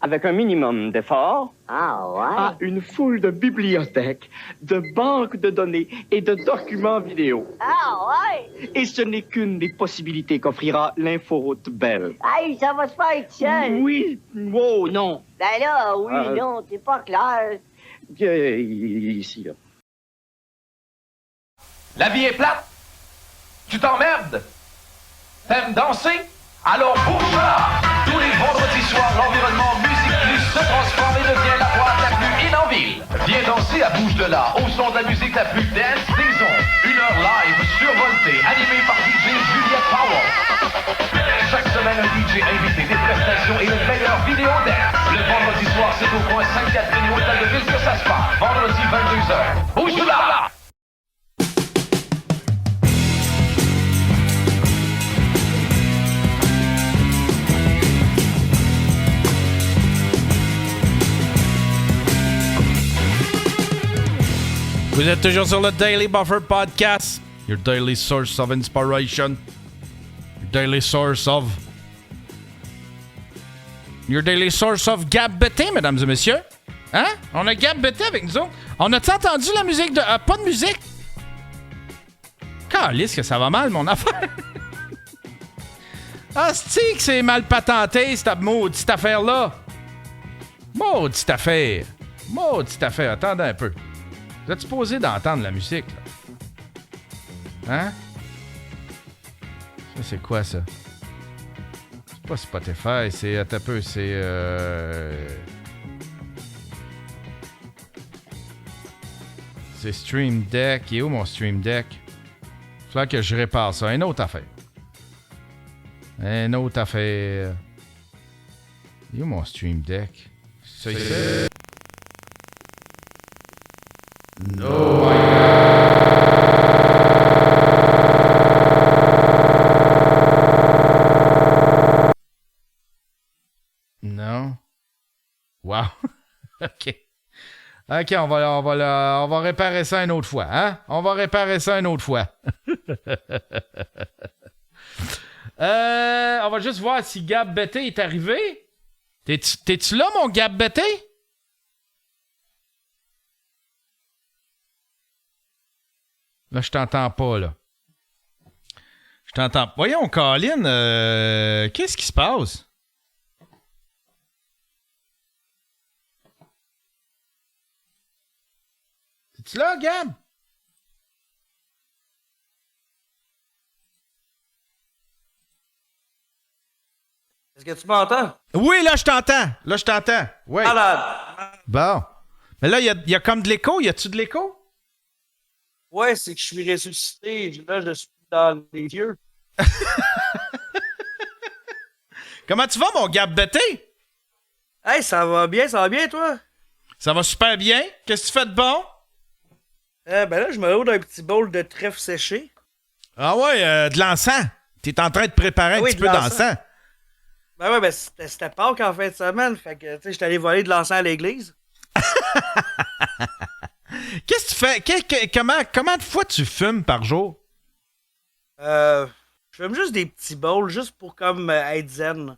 avec un minimum d'efforts, à une foule de bibliothèques, de banques de données et de documents vidéo. Et ce n'est qu'une des possibilités qu'offrira l'inforoute Bell. Hey, ça va se faire tout seul. Oui. Oh, non. Ben là, non, c'est pas clair. Ici, là. La vie est plate. Tu t'emmerdes. T'aimes danser? Alors bouge-la! Tous les vendredis soirs, l'environnement Musique Plus se transforme et devient la boîte la plus in en ville. Viens danser à Bouge de là, au son de la musique la plus dance des ondes. 1 heure live, survoltée, animée par DJ Juliette Powell. Chaque semaine, un DJ invité, des prestations et le meilleur vidéo dance. Le vendredi soir, c'est au coin Sainte-Catherine et Hôtel de Ville que ça se passe. Vendredi 22h. Bouge de là! Vous êtes toujours sur le Daily Buffer Podcast, your daily source of inspiration, your daily source of Gab Bété, mesdames et messieurs. Hein? On a Gab Bété avec nous autres. On a-tu entendu la musique de... pas de musique? Calisse que ça va mal, mon affaire. Ah, c'est-tu que c'est mal patenté, cette maudite affaire-là? Maudite affaire. Attendez un peu. Vous êtes supposé d'entendre la musique, là. Hein? Ça, c'est quoi, ça? C'est pas Spotify, c'est... Attends un peu, c'est... C'est Stream Deck. Il est où, mon Stream Deck? Il faut que je répare ça. Une autre affaire. Il est où, mon Stream Deck? Ça, ici? Oh my God! Non. Wow. OK. OK, on va réparer ça une autre fois, hein? On va juste voir si Gab Bété est arrivé. T'es-tu là, mon Gab Bété? Là, je t'entends pas, là. Voyons, Colin, qu'est-ce qui se passe? Es-tu là, Gab? Est-ce que tu m'entends? Oui, là, je t'entends. Oui. Malade. Bon. Mais là, il y a comme de l'écho. Y a-tu de l'écho? Ouais, c'est que je suis ressuscité. Là, je suis dans les yeux. Comment tu vas, mon Gab Bété? Hey, ça va bien, toi? Ça va super bien. Qu'est-ce que tu fais de bon? Ben là, je me roule d'un petit bol de trèfle séché. Ah ouais, de l'encens. T'es en train de préparer un petit peu d'encens. Ben ouais, c'était Pâques en fin de semaine. Fait que, tu sais, j'étais allé voler de l'encens à l'église. Qu'est-ce que tu fais? Comment de fois tu fumes par jour? Je fume juste des petits bowls, juste pour comme être zen.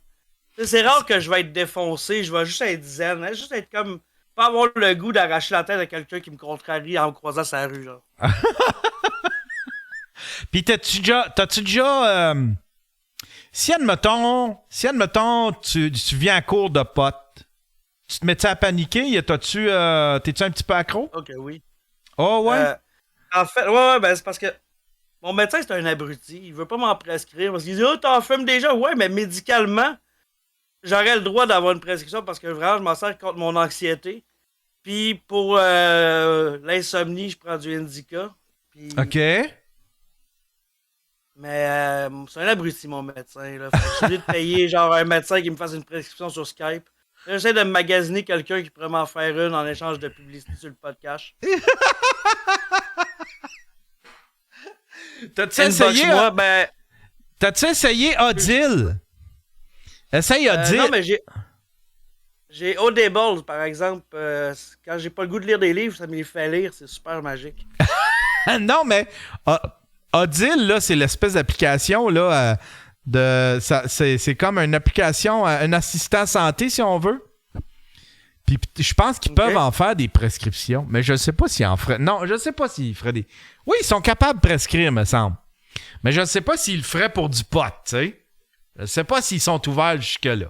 T'sais, c'est rare que je vais être défoncé, je vais juste être zen. Hein, juste être comme... Pas avoir le goût d'arracher la tête à quelqu'un qui me contrarie en me croisant sur la rue, genre. Pis t'as-tu déjà... Si admettons, tu viens à court de potes, tu te mets-tu à paniquer? T'es-tu un petit peu accro? Ok, oui. Oh, ouais? En fait, ouais, ben c'est parce que mon médecin, c'est un abruti. Il veut pas m'en prescrire parce qu'il dit « Oh, t'en fumes déjà? » Ouais, mais médicalement, j'aurais le droit d'avoir une prescription parce que vraiment, je m'en sers contre mon anxiété. Puis pour l'insomnie, je prends du Indica. Puis... OK. Mais c'est un abruti, mon médecin. Là. Fait que j'ai de payer genre un médecin qui me fasse une prescription sur Skype. J'essaie de me magasiner quelqu'un qui pourrait m'en faire une en échange de publicité sur le podcast. T'as-tu essayé? T'as-tu essayé Odile? Essaye Odile. Non, mais j'ai Audible, par exemple. Quand j'ai pas le goût de lire des livres, ça me les fait lire. C'est super magique. Non, mais Odile, là, c'est l'espèce d'application, là, c'est comme une application, un assistant santé, si on veut. Puis je pense qu'ils peuvent en faire des prescriptions, mais je sais pas s'ils en feraient. Non, je sais pas s'ils feraient des... Oui, ils sont capables de prescrire, me semble. Mais je sais pas s'ils le feraient pour du pot, tu sais. Je sais pas s'ils sont ouverts jusque-là.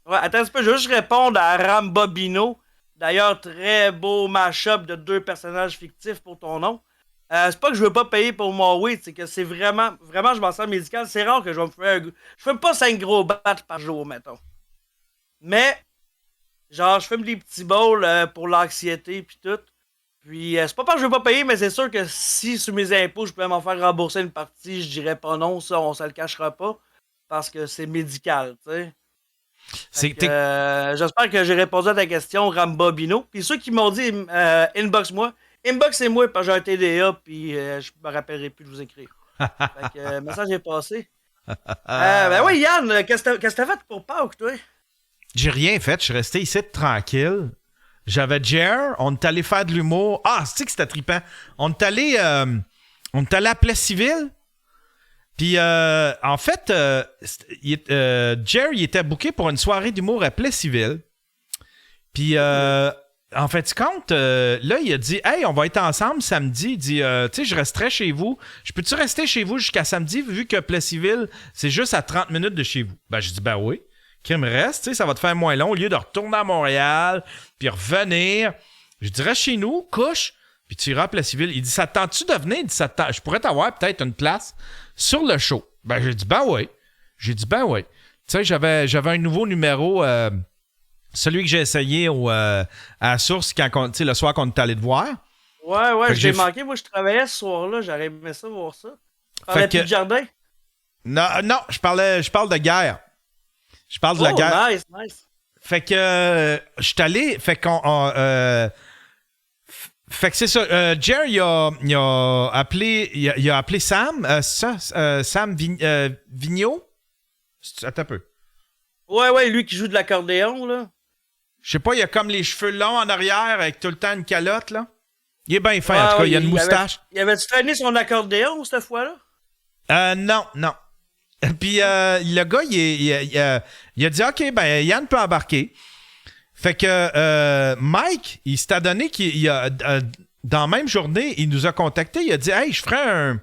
Ouais, attends un peu, je vais juste répondre à Rambobino. D'ailleurs, très beau mash-up de 2 personnages fictifs pour ton nom. C'est pas que je veux pas payer pour mon weed, c'est que c'est vraiment, je m'en sers médical. C'est rare que je vais me faire je fume pas 5 gros battes par jour, mettons. Mais, genre, je fume des petits bowls pour l'anxiété pis tout. Puis, c'est pas parce que je veux pas payer, mais c'est sûr que si, sur mes impôts, je pouvais m'en faire rembourser une partie, je dirais pas non, ça, on se le cachera pas. Parce que c'est médical, tu sais. J'espère que j'ai répondu à ta question, Rambobino. Puis ceux qui m'ont dit inbox-moi, inboxez-moi parce que j'ai un TDA, puis je me rappellerai plus de vous écrire. Fait que message est passé. Ben oui, Yann, qu'est-ce que t'as fait pour Pâques, toi? J'ai rien fait, je suis resté ici tranquille. J'avais Jer, on est allé faire de l'humour. Ah, c'est que c'était trippant. On est allé à Plessisville. Puis, en fait, Jer, il était booké pour une soirée d'humour à Plessisville. Puis, en fait, compte, là, il a dit « Hey, on va être ensemble samedi. » Il dit « Tu sais, je resterai chez vous. Je peux-tu rester chez vous jusqu'à samedi vu que Plessisville, c'est juste à 30 minutes de chez vous? » Ben, j'ai dit « Ben oui. Crime reste, tu sais, ça va te faire moins long au lieu de retourner à Montréal puis revenir. Je dirais chez nous, couche, puis tu iras à Plessisville. » Il dit « Ça te tente-tu de venir? » Il dit « Je pourrais t'avoir peut-être une place sur le show. » Ben, j'ai dit « Ben oui. » J'ai dit « Ben oui. » Tu sais, j'avais un nouveau numéro... celui que j'ai essayé à la source le soir qu'on est allé te voir. Ouais, je l'ai manqué. Moi, je travaillais ce soir-là. J'aurais aimé ça, voir ça. Tu parlais plus de jardin? Non, je parle de guerre. Je parle de la guerre. Nice. Fait que je suis allé. Fait que c'est ça. Jer, il a appelé Sam. Sam Vigneault. Attends un peu. Ouais, lui qui joue de l'accordéon, là. Je sais pas, il a comme les cheveux longs en arrière avec tout le temps une calotte, là. Il est bien fin, en tout cas, il a une moustache. Il avait-tu traîné son accordéon, cette fois-là? Non. Puis le gars, il a dit « OK, ben Yann peut embarquer. » Fait que Mike, il s'est donné dans la même journée, il nous a contacté. Il a dit « Hey, je ferai un...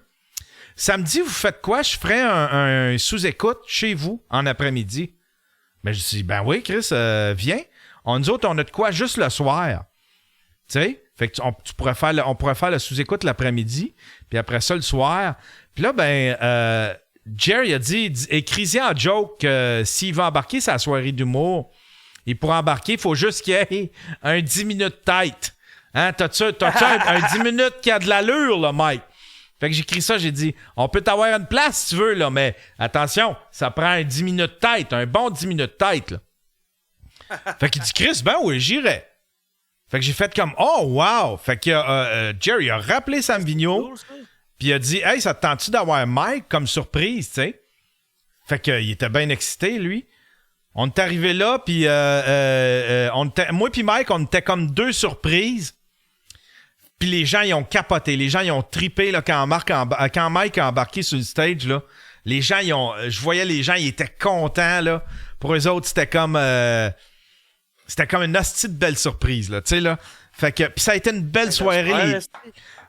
Samedi, vous faites quoi? Je ferai un sous-écoute chez vous en après-midi. » Ben, je dis « Ben oui, Chris, viens. Nous autres, on a de quoi juste le soir. » Tu sais? Fait que on pourrait faire le sous-écoute l'après-midi, puis après ça, le soir. Puis là, ben... Jerry a dit, écris-y en joke que s'il va embarquer sa soirée d'humour, il pourra embarquer, il faut juste qu'il y ait un 10 minutes tête. Hein? T'as-tu un 10 minutes qui a de l'allure, là, Mike? Fait que j'écris ça, j'ai dit, on peut t'avoir une place si tu veux, là, mais attention, ça prend un 10 minutes tête, un bon 10 minutes tête, là. Fait qu'il dit, Chris, ben oui, j'irai. Fait que j'ai fait comme, oh, wow! Fait que Jerry a rappelé Sam Vigneault. Puis il a dit « Hey, ça te tente-tu d'avoir Mike comme surprise, tu sais? » Fait qu'il était bien excité, lui. On est arrivé là, puis moi puis Mike, on était comme deux surprises. Puis les gens, ils ont capoté. Les gens, ils ont trippé là, quand Mike a embarqué sur le stage. Là. Les gens, je voyais les gens, ils étaient contents. Là. Pour eux autres, c'était comme une hostie de belle surprise. Là, tu sais, là. Fait que, puis ça a été une belle soirée.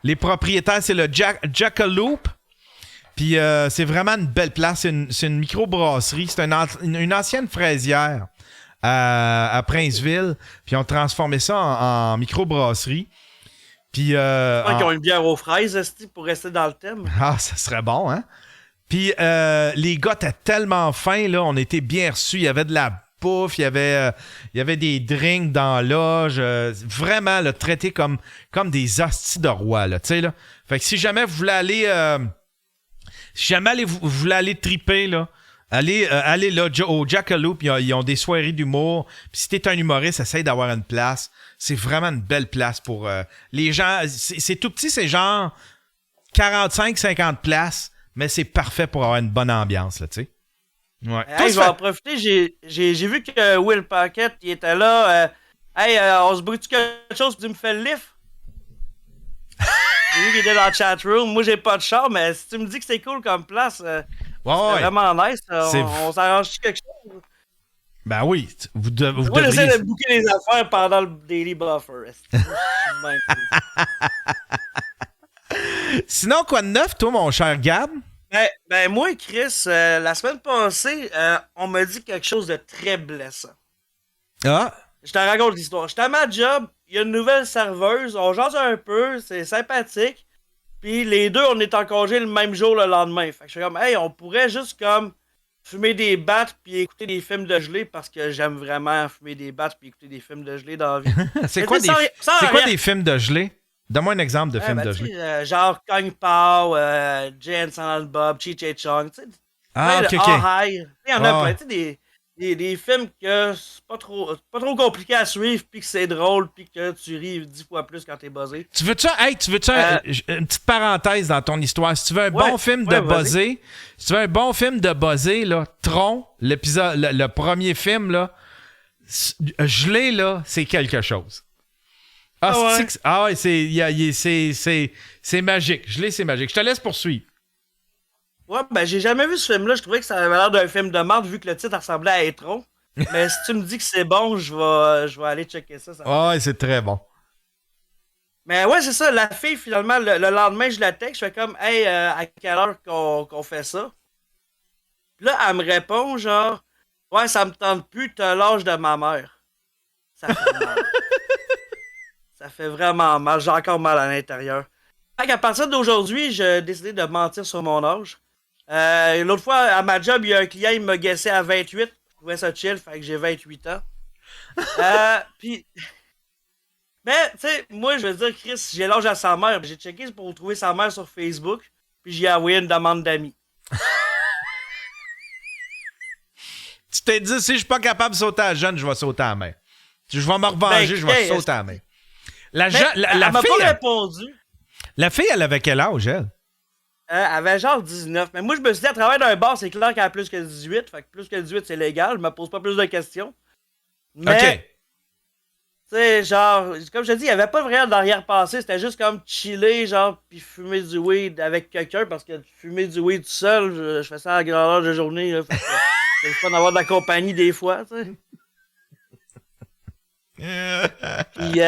Les propriétaires, c'est le Jackalope. Puis c'est vraiment une belle place. C'est une microbrasserie. C'est une ancienne fraisière à Princeville. Puis on a transformé ça en microbrasserie. Puis... qu'ils ont une bière aux fraises, pour rester dans le thème. Ah, ça serait bon, hein? Puis les gars étaient tellement fins, là. On était bien reçus. Il y avait de la bouffe, il y avait des drinks dans la loge, vraiment le traité comme des hosties de roi, là, tu sais, là. Fait que si jamais vous voulez aller vous voulez aller triper, là, allez là au Jackalope, ils ont des soirées d'humour, puis si t'es un humoriste, essaye d'avoir une place. C'est vraiment une belle place pour les gens, c'est tout petit, c'est genre 45-50 places, mais c'est parfait pour avoir une bonne ambiance, là, tu sais. Ouais. Hey, je vais en profiter. J'ai vu que Will Paquette il était là. On se brûle-tu quelque chose puis tu me fais le lift? J'ai vu qu'il était dans le chatroom. Moi, j'ai pas de char, mais si tu me dis que c'est cool comme place, c'est vraiment nice. On s'arrange quelque chose? Ben oui, vous devriez... Moi, j'essaie de booker les affaires pendant le Daily Buffer. Sinon, quoi de neuf, toi, mon cher Gab? Ben moi, Chris, la semaine passée, on m'a dit quelque chose de très blessant. Ah! Je te raconte l'histoire. J'étais à ma job, il y a une nouvelle serveuse, on jase un peu, c'est sympathique. Puis les deux, on est en congé le même jour le lendemain. Fait que je suis comme, hey, on pourrait juste comme fumer des battes puis écouter des films de gelée parce que j'aime vraiment fumer des battes puis écouter des films de gelée dans la vie. C'est quoi des films de gelée? Donne-moi un exemple de film de gelée. Genre Kung Pao, Jay and Silent Bob, Cheech et Chong, tu sais. Ah, ok. Il y en a plein, tu sais, des films que c'est pas trop compliqué à suivre, puis que c'est drôle, puis que tu ris 10 fois plus quand t'es buzzé. Tu veux-tu une petite parenthèse dans ton histoire? Si tu veux un bon film de buzzé, là, Tron, l'épisode, le premier film, là, gelé, là, c'est quelque chose. Ah, Ah ouais. c'est magique. C'est magique. Je te laisse poursuivre. Ouais, ben j'ai jamais vu ce film-là. Je trouvais que ça avait l'air d'un film de merde vu que le titre ressemblait à Etron. Mais si tu me dis que c'est bon, je vais aller checker ça. Ouais, c'est très bon. Mais ouais, c'est ça. La fille, finalement, le lendemain, je la texte. Je fais comme, hey, à quelle heure qu'on fait ça? Puis là, elle me répond, genre, ouais, ça me tente plus, t'as l'âge de ma mère. Ça fait mal. Ça fait vraiment mal. J'ai encore mal à l'intérieur. Fait qu'à partir d'aujourd'hui, j'ai décidé de mentir sur mon âge. L'autre fois, à ma job, il y a un client, il m'a guessé à 28. Je trouvais ça chill, fait que j'ai 28 ans. Puis... Mais, tu sais, moi, je veux dire, Chris, j'ai l'âge à sa mère. J'ai checké pour trouver sa mère sur Facebook, puis j'ai envoyé une demande d'amis. Tu t'es dit, si je suis pas capable de sauter à la jeune, je vais sauter à la main. Je vais me revenger, je vais sauter à la main. La elle m'a fille, pas répondu. La fille, elle avait quel âge, elle? Elle avait genre 19. Mais moi, je me suis dit, à travers d'un bar, c'est clair qu'elle a plus que 18. Fait que plus que 18, c'est légal. Je me pose pas plus de questions. Mais, OK. tu sais, genre, comme je te dis, il n'y avait pas vraiment d'arrière-pensée. C'était juste comme chiller, genre, puis fumer du weed avec quelqu'un. Parce que fumer du weed tout seul, je fais ça à la grandeur de journée. Là, fait que c'est le fun d'avoir de la compagnie des fois, tu sais. Puis,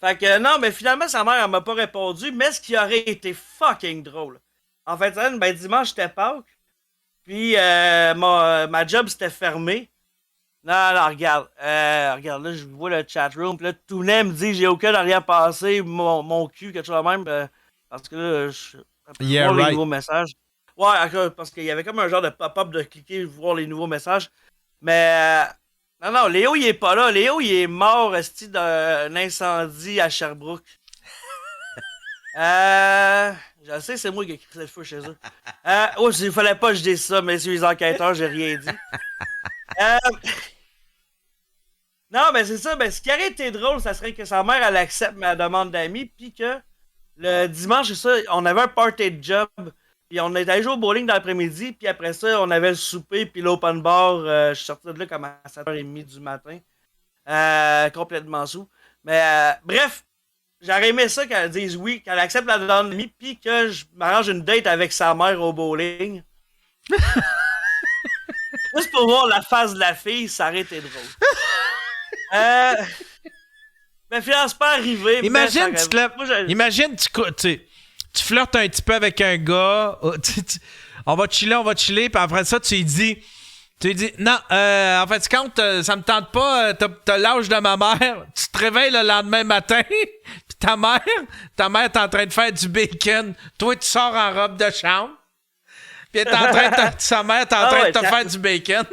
fait que non, mais finalement, sa mère, elle m'a pas répondu. Mais ce qui aurait été fucking drôle. En fait, ben, dimanche, c'était Pâques. Puis, ma job, c'était fermé. Non, regarde. Regarde, là, je vois le chatroom. Puis là, Tounet me dit, j'ai aucun arrière-passé, mon cul, quelque chose de même. Parce que là, je Yeah, voir les right. nouveaux messages. Ouais, parce qu'il y avait comme un genre de pop-up de cliquer, voir les nouveaux messages. Mais, non, Léo, il est pas là. Léo, il est mort, esti, d'un incendie à Sherbrooke. Je sais, c'est moi qui ai écrit cette feu chez eux. Il fallait pas que je dise ça, messieurs les enquêteurs, j'ai rien dit. Non, mais c'est ça. Ben, ce qui aurait été drôle, ça serait que sa mère, elle accepte ma demande d'amis, puis que le dimanche, c'est ça, on avait un party de job, puis on était allé jouer au bowling dans l'après-midi, puis après ça, on avait le souper, puis l'open bar. Je suis sorti de là comme à 7h30 du matin. Complètement sous. Mais bref, j'aurais aimé ça qu'elle dise oui, qu'elle accepte la demande d'amis, puis que je m'arrange une date avec sa mère au bowling. Juste pour voir la face de la fille, ça aurait été drôle. Mais finalement, c'est pas arrivé. Imagine, mais tu te lèves. Imagine, tu flirtes un petit peu avec un gars. On va chiller, puis après ça, tu lui dis, non, en fait, compte, ça me tente pas, t'as l'âge de ma mère. Tu te réveilles le lendemain matin, puis ta mère est en train de faire du bacon. Toi, tu sors en robe de chambre. Puis sa mère est en train de te faire du bacon.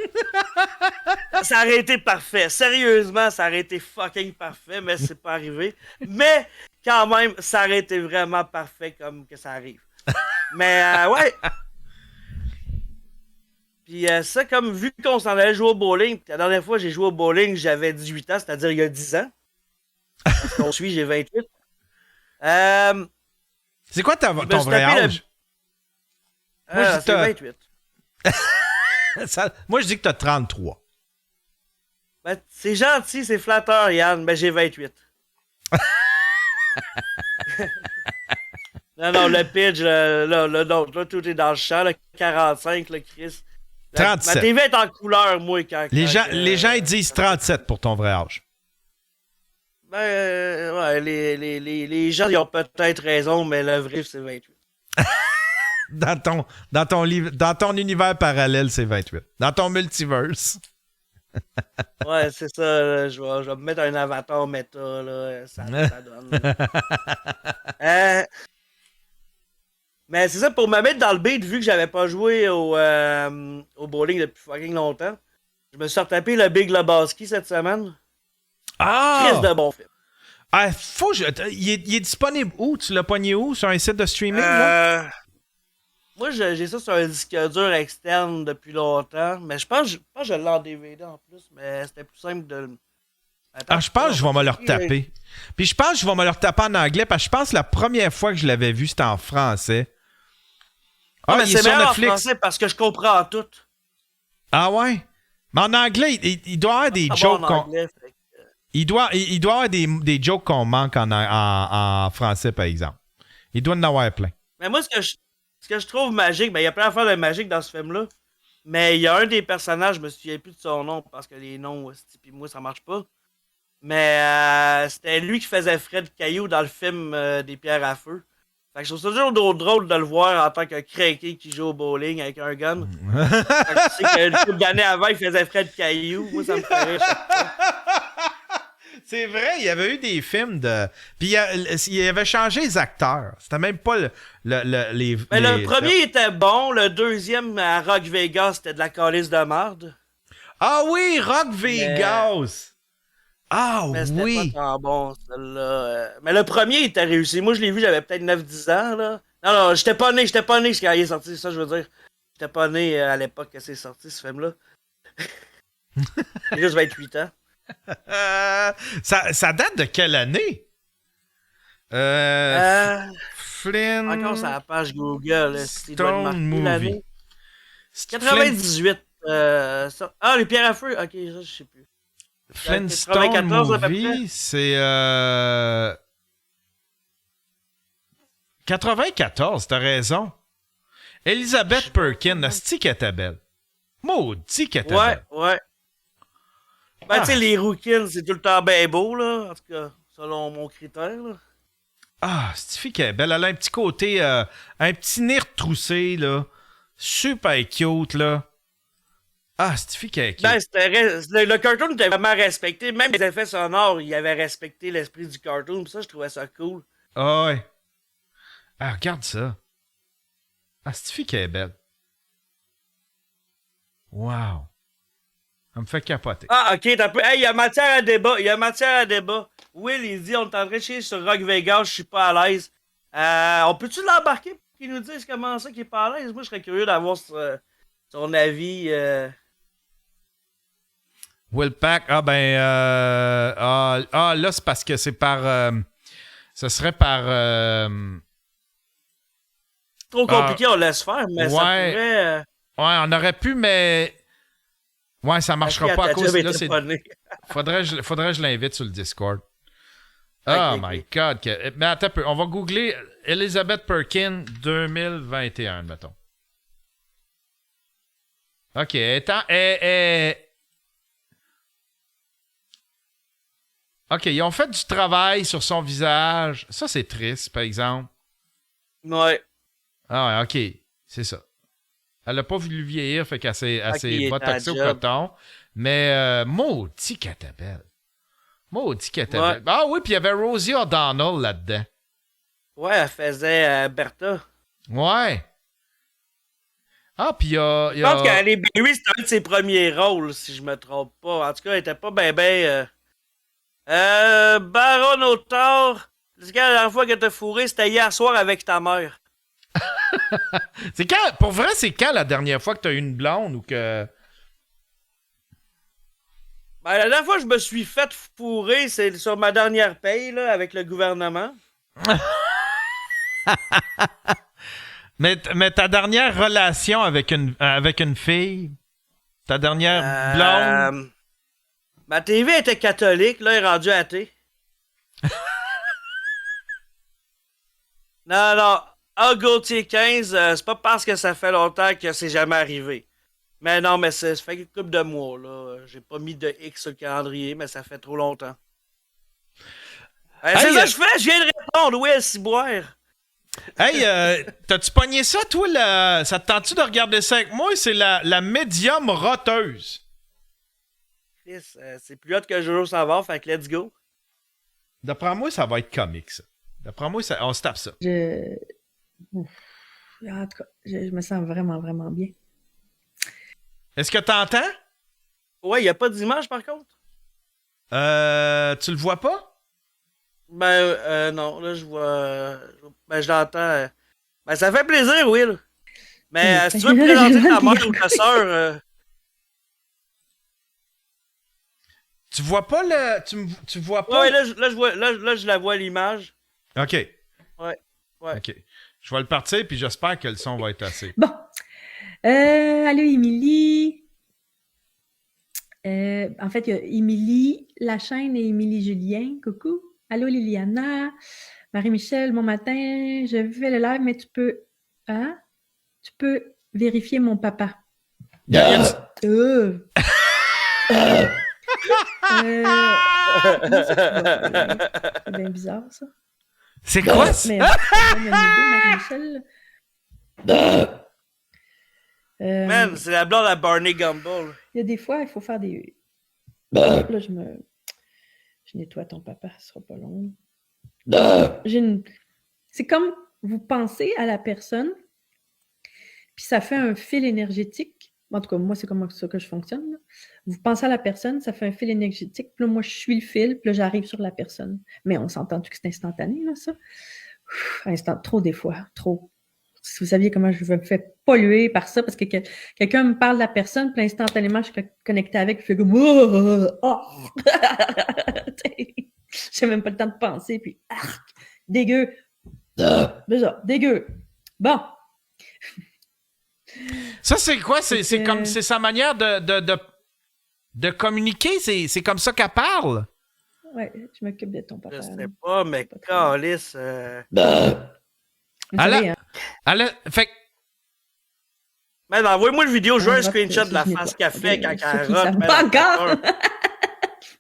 Ça aurait été parfait. Sérieusement, ça aurait été fucking parfait, mais c'est pas arrivé. Mais quand même, ça aurait été vraiment parfait comme que ça arrive. Mais ouais. Puis ça, comme vu qu'on s'en allait jouer au bowling, la dernière fois j'ai joué au bowling, j'avais 18 ans, c'est-à-dire il y a 10 ans. Parce qu'on suit, j'ai 28. C'est quoi ton vrai âge? Moi, je dis c'est 28. Moi, je dis que t'as 33. Ben, c'est gentil, c'est flatteur, Yann, mais j'ai 28. non, le pitch, là, tout est dans le champ, le 45, le Chris. 37. Ma TV est en couleur, moi, quand Les gens, ils disent 37 pour ton vrai âge. Ben, ouais, les gens, ils ont peut-être raison, mais le vrai, c'est 28. Dans ton univers parallèle, c'est 28. Dans ton multiverse. Ouais, c'est ça. Là, je vais me mettre un avatar méta. Là, ça donne. Mais c'est ça, pour me mettre dans le beat, vu que j'avais pas joué au bowling depuis fucking longtemps, je me suis retapé le Big Lebowski cette semaine. Ah! Crise de bon film. Ah, il est disponible où? Tu l'as pogné où? Sur un site de streaming? Là? Moi, j'ai ça sur un disque dur externe depuis longtemps, mais je pense que je l'ai en DVD en plus, mais c'était plus simple de... Attends, je pense que je vais me le retaper. Puis je pense que je vais me le retaper en anglais, parce que je pense que la première fois que je l'avais vu, c'était en français. Ah, mais il est c'est sur meilleur Netflix. en français parce que je comprends tout. Ah ouais? Mais en anglais, il doit y avoir des jokes. En anglais, Il doit y avoir des jokes qu'on manque en français, par exemple. Il doit en avoir plein. Mais moi, ce que je trouve magique, ben, il y a plein d'affaires de magique dans ce film-là. Mais il y a un des personnages, je me souviens plus de son nom, parce que les noms, puis moi, ça marche pas. Mais c'était lui qui faisait Fred Caillou dans le film des Pierres à Feu. Fait que je trouve ça toujours drôle de le voir en tant que craqué qui joue au bowling avec un gun. Fait que tu sais qu'une couple d'années avant, il faisait Fred Caillou. Moi, ça me fait rire chaque fois. C'est vrai, il y avait eu des films de... Puis il avait changé les acteurs. C'était même pas le premier était bon. Le deuxième, à Rock Vegas, c'était de la calice de merde. Ah oui, Rock Vegas! Ah mais oui! C'était pas tant bon, celle-là. Mais le premier était réussi. Moi, je l'ai vu, j'avais peut-être 9-10 ans, là. Non, j'étais pas né quand il est sorti, ça, je veux dire. J'étais pas né à l'époque que c'est sorti, ce film-là. J'ai juste 28 ans. Ça date de quelle année? Flynn... Encore sur la page Google. Stone Movie. 98. Les Pierres à Feu? Ok, je sais plus. Flintstone Movie, c'est... 94, t'as raison. Elizabeth Perkins, asti qu'elle était belle. Maudit qu'elle était belle. Ouais. Ben, tu sais, les Rookins, c'est tout le temps bien beau, là. En tout cas, selon mon critère, là. Ah, cette fille qu'elle est belle. Elle a un petit côté... un petit nez retroussé, là. Super cute, là. Ah, cette fille qui est... Ben, le cartoon était vraiment respecté. Même les effets sonores, il avait respecté l'esprit du cartoon. Puis ça, je trouvais ça cool. Ah ouais. Ah, regarde ça. Ah, cette fille qui est belle. Wow. Ça me fait capoter. Ah, ok, t'as peu. Hey, il y a matière à débat. Will, il dit, on est en train de chier sur Rock Vegas, je suis pas à l'aise. On peut-tu l'embarquer pour qu'il nous dise comment ça qu'il est pas à l'aise? Moi, je serais curieux d'avoir son avis. Will Pack, là, c'est parce que c'est par... ce serait par... Trop compliqué, on laisse faire, mais ça pourrait... Ouais, on aurait pu, mais... Ouais, ça marchera pas à cause de là. Faudrait que je l'invite sur le Discord. Oh my God. Mais attends un peu. On va googler Elizabeth Perkins 2021, mettons. OK. OK, ils ont fait du travail sur son visage. Ça, c'est triste, par exemple. Ouais. Ah ouais, OK. C'est ça. Elle n'a pas voulu vieillir, fait qu'elle s'est botoxée au coton. Mais maudit qu'elle était belle. Maudit qu'elle était belle. Ah oui, puis il y avait Rosie O'Donnell là-dedans. Ouais, elle faisait Bertha. Ouais. Ah, puis il y a... Je pense qu'Halle Berry, c'était un de ses premiers rôles, si je me trompe pas. En tout cas, elle était pas ben... Baron Autor, la dernière fois que t'as fourré, c'était hier soir avec ta mère. C'est quand, pour vrai, c'est quand la dernière fois que t'as eu une blonde ou que... Ben, la dernière fois que je me suis fait fourrer, c'est sur ma dernière paye, là, avec le gouvernement. mais ta dernière relation avec une fille, ta dernière blonde... Ma TV était catholique, là, elle est rendue athée. Non. Gauthier 15, c'est pas parce que ça fait longtemps que c'est jamais arrivé. Mais non, mais ça fait une couple de mois, là. J'ai pas mis de X sur le calendrier, mais ça fait trop longtemps. C'est ça que je fais, je viens de répondre, oui, ciboire. Hey, t'as-tu pogné ça, toi? Ça te tente-tu de regarder ça avec moi? C'est la médium roteuse. C'est plus hot que Jojo Savard, fait que let's go. D'après moi, ça va être comique, ça. D'après moi, on se tape ça. En tout cas, je me sens vraiment, vraiment bien. Est-ce que t'entends? Ouais, il a pas d'image, par contre. Tu le vois pas? Ben, non, là, je vois... Ben, je l'entends. Ben, ça fait plaisir, Will. Mais si tu veux me présenter ta mère ou ta soeur... Tu vois pas le... Tu vois pas... Ouais, là, je la vois à l'image. OK. Ouais. OK. Je vais le partir, puis j'espère que le son va être assez. Bon. Allô, Émilie. En fait, il y a Émilie Lachaine et Émilie Julien. Coucou. Allô, Liliana. Marie-Michel, bon matin. Je fais le live, mais tu peux... Hein? Tu peux vérifier mon papa. Comment ça, tu vois? C'est bien bizarre, ça. C'est quoi? Mais ça donne une idée, Marie-Michel. Man, c'est la blonde à Barney Gumble. Il y a des fois, il faut faire des... Là, je nettoie ton papa, ce sera pas long. C'est comme vous pensez à la personne, puis ça fait un fil énergétique. En tout cas, moi, c'est comme ça que je fonctionne. Là. Vous pensez à la personne, ça fait un fil énergétique. Puis là, moi, je suis le fil, puis là, j'arrive sur la personne. Mais on s'entend-tu que c'est instantané, là, ça? Trop des fois, trop. Si vous saviez comment je me fais polluer par ça, parce que quelqu'un me parle de la personne, puis instantanément, je suis connectée avec, puis je fais comme... J'ai même pas le temps de penser, puis... dégueu. Déjà, dégueu. Bon. Ça, c'est quoi? C'est comme c'est sa manière de communiquer? C'est comme ça qu'elle parle? Ouais, je m'occupe de ton papa. Je sais pas, mais calice. Fait Man, envoie-moi le vidéo, je veux un screenshot de la face qu'elle fait quand elle rote. Pas encore!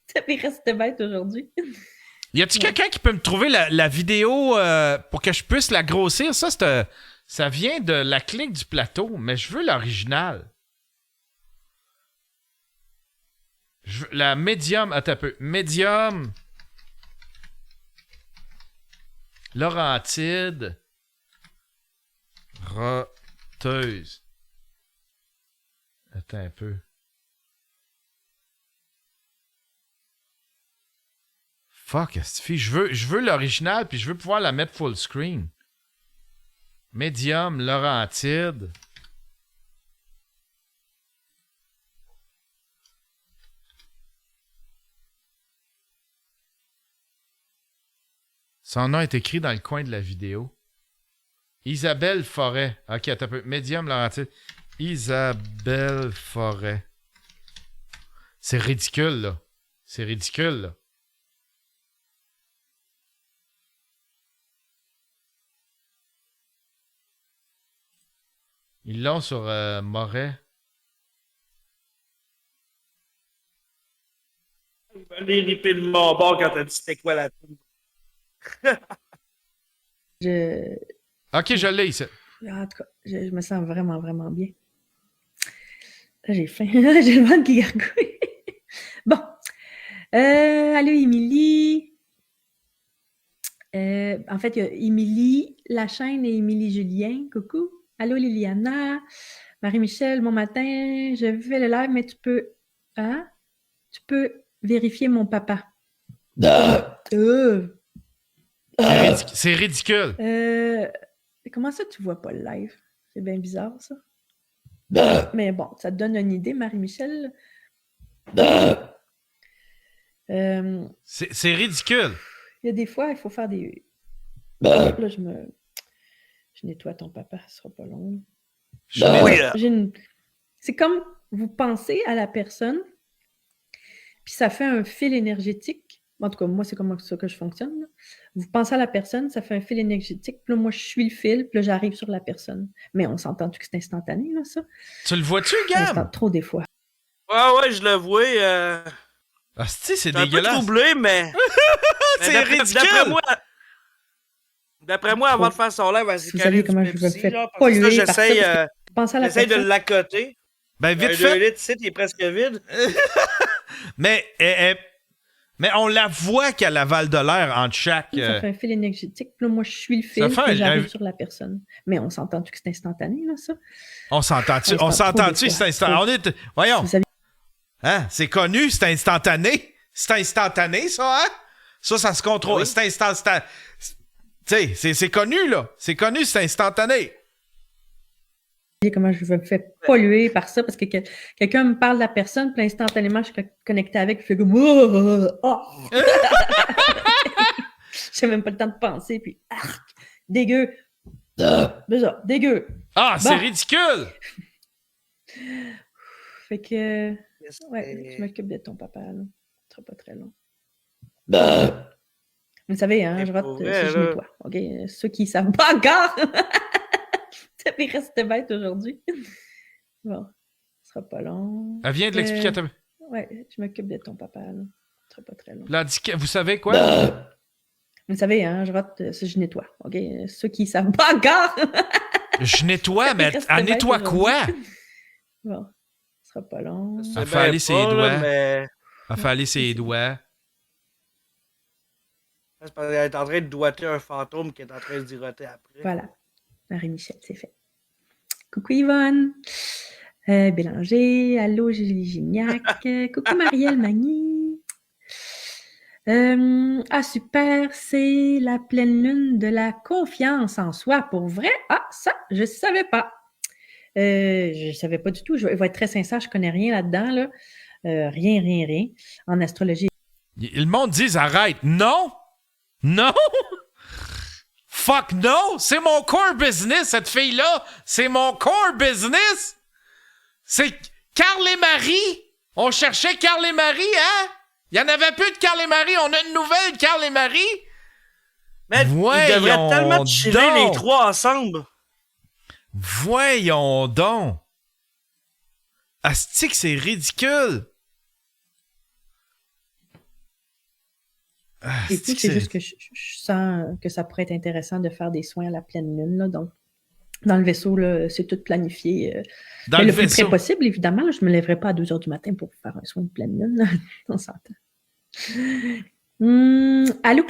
Ça m'est resté bête aujourd'hui. Y a-tu quelqu'un qui peut me trouver la vidéo pour que je puisse la grossir? Ça vient de la clique du plateau, mais je veux l'original. La médium, attends un peu. Médium. Laurentide. Roteuse. Attends un peu. Fuck, Estifi, je veux l'original, puis je veux pouvoir la mettre full screen. Médium, Laurentide. Son nom est écrit dans le coin de la vidéo. Isabelle Forêt. Ok, attends un peu. Médium, Laurentide. Isabelle Forêt. C'est ridicule, là. C'est ridicule, là. Ils l'ont sur Moret. Il va aller ripper de mon bord quand t'as dit c'était quoi la pub. Ok, je l'ai ici. En tout cas, je me sens vraiment, vraiment bien. Là, j'ai faim. J'ai le ventre qui gargouille. Bon. Allô, Émilie. En fait, il y a Émilie Lachaine et Émilie Julien. Coucou. Allô, Liliana. Marie-Michel, bon matin. Je fais le live, mais tu peux... Hein? Tu peux vérifier mon papa. C'est ridicule. Comment ça, tu vois pas le live? C'est bien bizarre, ça. Mais bon, ça te donne une idée, Marie-Michel. C'est ridicule. Il y a des fois, il faut faire des... Là, je nettoie ton papa, ce sera pas long. C'est comme vous pensez à la personne, puis ça fait un fil énergétique. En tout cas, moi, c'est comme ça que je fonctionne. Là. Vous pensez à la personne, ça fait un fil énergétique. Puis là, moi, je suis le fil, puis là, j'arrive sur la personne. Mais on s'entend-tu que c'est instantané, là, ça? Tu le vois-tu, Gab? Trop des fois. Ouais, je le vois. Asti, c'est dégueulasse. dégueulasse. Un peu troublé, mais... C'est ridicule! D'après moi, avant de faire son live, elle s'est Vous savez comment je me fais polluer j'essaye j'essaye de l'accoter. Ben, vite fait. 2 litres, il est presque vide. Mais on la voit qu'elle avale de l'air entre chaque... Ça fait un fil énergétique. Puis là, moi, je suis le fil, puis j'arrive sur la personne. Mais on s'entend-tu que c'est instantané, là, ça? On s'entend-tu? C'est instantané? Voyons. Hein? C'est connu, c'est instantané. C'est instantané, ça, hein? Ça se contrôle. Oui. C'est instantané. Tu sais, c'est connu, là. C'est connu, c'est instantané. Comment je me fais polluer par ça, parce que quelqu'un me parle de la personne, puis instantanément, je suis connectée avec, puis je fais comme... J'ai même pas le temps de penser, puis... dégueu. Déjà, dégueu. Ah, c'est ridicule! Fait que... Ouais, je m'occupe de ton papa, là. Ce sera pas très long. Bah. Vous savez, hein, Mais je rate pour si vrai, je là. nettoie. OK? Ceux qui savent pas encore, ça fait rester bête aujourd'hui. Bon, ce sera pas long. Elle vient de l'expliquer à ta... Ouais, je m'occupe de ton papa, là. Ce sera pas très long. Là, elle dit que- vous savez quoi? Vous savez, hein, je rate si je nettoie. OK? Ceux qui savent pas encore. Je nettoie, mais reste elle bête nettoie quoi? aujourd'hui. Bon, ce sera pas long. Elle fait aller ses doigts. Mais... Elle fait aller ses doigts. C'est parce qu'elle est en train de doigter un fantôme qui est en train de diroter après. Voilà. Marie-Michel, c'est fait. Coucou Yvonne. Bélanger. Allô, Julie Gignac. Coucou Marielle Magny. Super, c'est la pleine lune de la confiance en soi. Pour vrai? Ah, ça, je savais pas. Je savais pas du tout. Je vais être très sincère, je connais rien là-dedans. Là. Rien. En astrologie. Le monde dit arrête. Non! Non! Fuck no! C'est mon core business, cette fille-là! C'est mon core business! C'est Carl et Marie! On cherchait Carl et Marie, hein? Il y en avait plus de Carl et Marie. On a une nouvelle Carl et Marie. Mais ils devraient tellement chiller les trois ensemble. Voyons donc. Asti que c'est ridicule. Et puis, c'est juste que je sens que ça pourrait être intéressant de faire des soins à la pleine lune. Là, donc, dans le vaisseau, là, c'est tout planifié. Dans le le plus vaisseau. près possible, évidemment. Là, je ne me lèverai pas à 2 h du matin pour faire un soin de pleine lune. Là. On s'entend. Allô,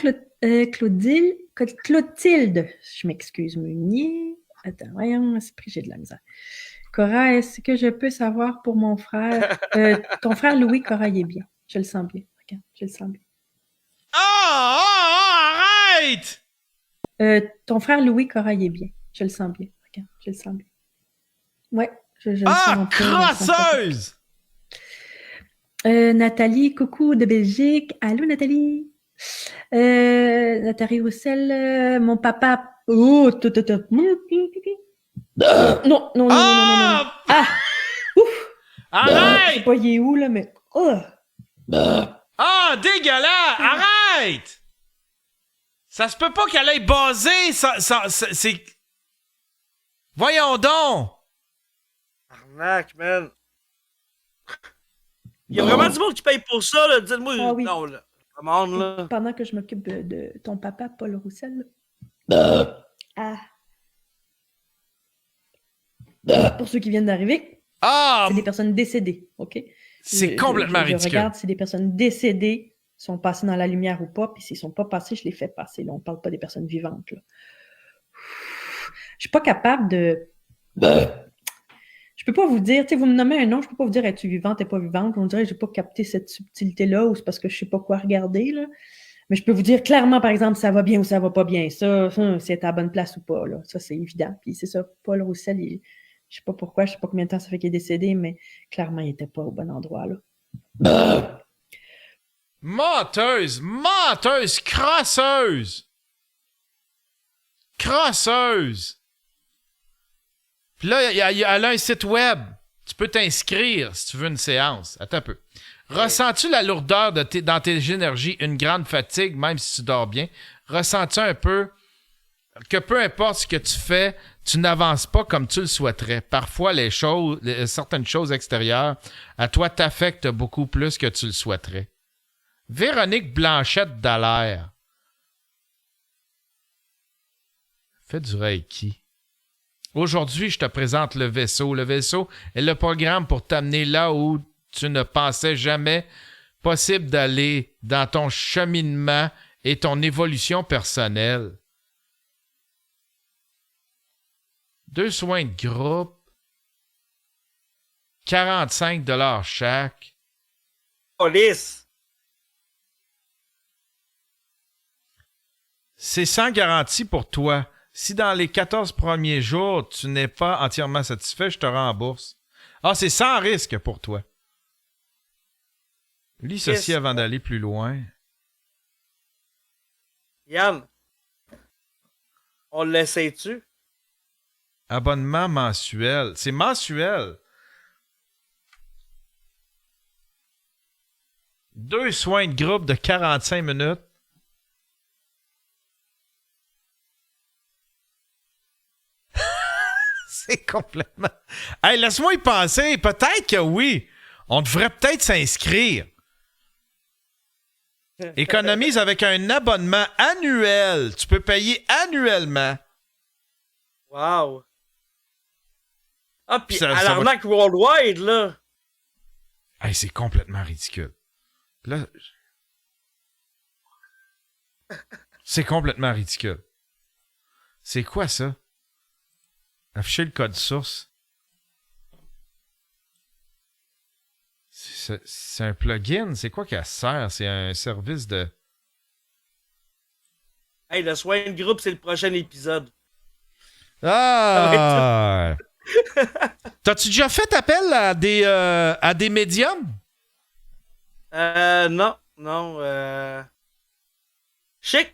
Clotilde. Je m'excuse, Meunier. Attends, voyons, j'ai de la misère. Cora, est-ce que je peux savoir pour mon frère? Ton frère Louis, Cora, il est bien. Je le sens bien. Regarde, je le sens bien. Arrête! Ton frère Louis, Cora, il est bien. Je le sens bien. Regarde, je le sens bien. Ouais, je le sens bien. Crasseuse! Nathalie, coucou de Belgique. Allô, Nathalie? Nathalie Roussel, mon papa. Oh, non. Ah! Ouf! Arrête! Je sais pas, il est où, là, mais. Oh! Ah, dégueulasse! Arrête! Ça se peut pas qu'elle ait basé. C'est. Voyons donc! Arnaque, man. Il y a vraiment du monde qui paye pour ça, là. Dites-moi. Ah oui. Non, là. Commande, là. Pendant que je m'occupe de ton papa, Paul Roussel. Là. Ah. Pour ceux qui viennent d'arriver, c'est des personnes décédées, OK? C'est complètement je ridicule. regarde si des personnes décédées sont passées dans la lumière ou pas, puis s'ils ne sont pas passés, je les fais passer. Là, on ne parle pas des personnes vivantes. Là. Je suis pas capable de... Je peux pas vous dire, tu sais, vous me nommez un nom, je peux pas vous dire es-tu vivante, t'es pas vivante. On dirait que j'ai pas capté cette subtilité-là, ou c'est parce que je sais pas quoi regarder, là. Mais je peux vous dire clairement, par exemple, ça va bien ou ça va pas bien. Ça c'est à la bonne place ou pas, là. Ça, c'est évident. Puis c'est ça, Paul Roussel, je sais pas pourquoi, je sais pas combien de temps ça fait qu'il est décédé, mais clairement, il était pas au bon endroit, là. Menteuse, crasseuse. Puis là, elle a un site web. Tu peux t'inscrire si tu veux une séance. Attends un peu. Ressens-tu la lourdeur dans tes énergies, une grande fatigue, même si tu dors bien? Ressens-tu un peu que peu importe ce que tu fais, tu n'avances pas comme tu le souhaiterais? Parfois, certaines choses extérieures à toi t'affectent beaucoup plus que tu le souhaiterais. Véronique Blanchette Dallaire. Fais du Reiki. Aujourd'hui, je te présente le vaisseau. Le vaisseau est le programme pour t'amener là où tu ne pensais jamais possible d'aller dans ton cheminement et ton évolution personnelle. 2 soins de groupe, 45 $ chaque. Police! C'est sans garantie pour toi. Si dans les 14 premiers jours, tu n'es pas entièrement satisfait, je te rembourse. Ah, c'est sans risque pour toi. Lis ceci avant d'aller plus loin. Yann, on l'essaie-tu? Abonnement mensuel. C'est mensuel. 2 soins de groupe de 45 minutes. C'est complètement... Hey, laisse-moi y penser. Peut-être que oui. On devrait peut-être s'inscrire. Économise avec un abonnement annuel. Tu peux payer annuellement. Wow. Ah, puis Ça à va- l'arnaque worldwide, là. Hey, c'est complètement ridicule. Là... C'est complètement ridicule. C'est quoi ça? Afficher le code source. C'est un plugin? C'est quoi qu'elle sert? C'est un service de... Hey, le soin de groupe, c'est le prochain épisode. Ah! T'as-tu déjà fait appel à des médiums? Non. Je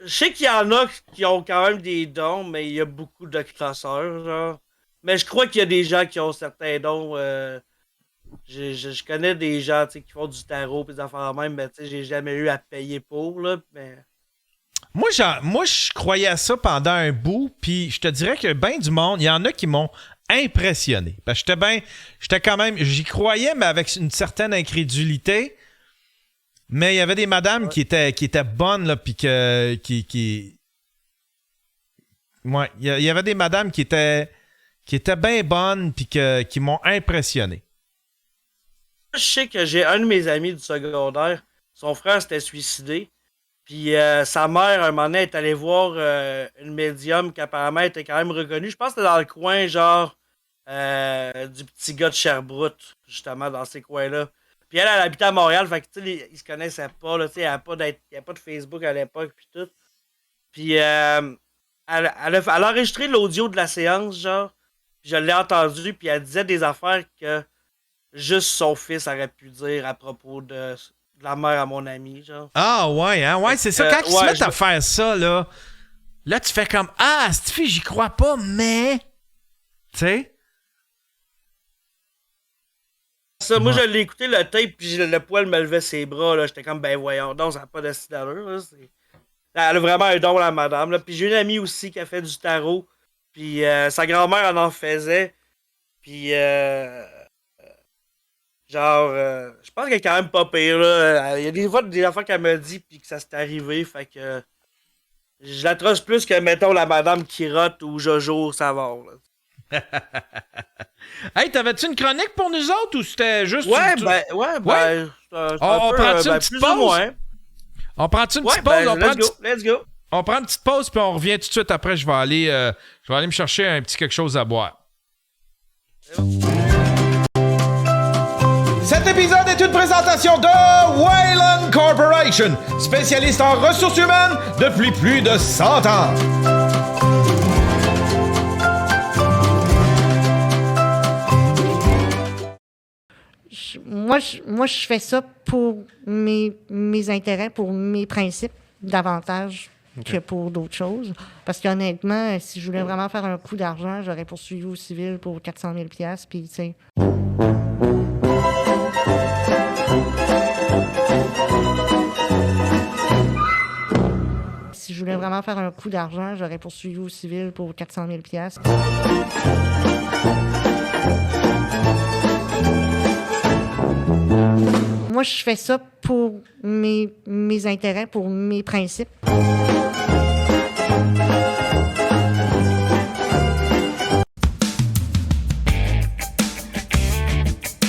sais qu'il y en a qui ont quand même des dons, mais il y a beaucoup de classeurs, genre. Mais je crois qu'il y a des gens qui ont certains dons. Je connais des gens qui font du tarot et des affaires même, mais j'ai jamais eu à payer pour, là. Mais... Moi, je croyais à ça pendant un bout, puis je te dirais que ben du monde, il y en a qui m'ont impressionné. Parce que j'étais quand même, j'y croyais, mais avec une certaine incrédulité. Mais il y avait des madames qui étaient bonnes, là, puis ouais, il y avait des madames qui étaient bien bonnes, puis qui m'ont impressionné. Je sais que j'ai un de mes amis du secondaire, son frère s'était suicidé, puis sa mère, un moment donné, est allée voir une médium qui apparemment était quand même reconnue. Je pense que c'était dans le coin, genre, du petit gars de Sherbrooke, justement, dans ces coins-là. Puis elle habitait à Montréal, fait que, tu sais, ils se connaissaient pas, là, tu sais, il n'y avait pas de Facebook à l'époque, puis tout. Puis elle a enregistré l'audio de la séance, genre, puis je l'ai entendu, puis elle disait des affaires que juste son fils aurait pu dire à propos de la mère à mon ami, genre. Ah ouais, hein, ouais, c'est ça. Quand ils se mettent à faire ça, là tu fais comme, ah, cette fille, j'y crois pas, mais... Tu sais? Ça, moi, je l'ai écouté le tape, puis le poil me levait ses bras, là. J'étais comme, ben voyons donc, ça n'a pas de d'allure, là. Elle a vraiment un don, la madame, là. Puis j'ai une amie aussi qui a fait du tarot, puis sa grand-mère en faisait, puis genre, je pense qu'elle est quand même pas pire, là. Il y a des fois des affaires qu'elle me dit, puis que ça s'est arrivé, fait que je la trosse plus que, mettons, la madame Kirotte ou Jojo Savard, là. Hey, t'avais-tu une chronique pour nous autres ou c'était juste... Ouais, on prend-tu une petite pause? On prend-tu une petite pause? Let's go. On prend une petite pause puis on revient tout de suite après. Je vais aller me chercher un petit quelque chose à boire. Cet épisode est une présentation de Wayland Corporation, spécialiste en ressources humaines depuis plus de 100 ans. Moi, je fais ça pour mes intérêts, pour mes principes, davantage que pour d'autres choses. Parce qu'honnêtement, si je voulais vraiment faire un coup d'argent, j'aurais poursuivi au civil pour 400 000 $, puis tu sais... Si je voulais vraiment faire un coup d'argent, j'aurais poursuivi au civil pour 400 000 $. Moi, je fais ça pour mes intérêts, pour mes principes.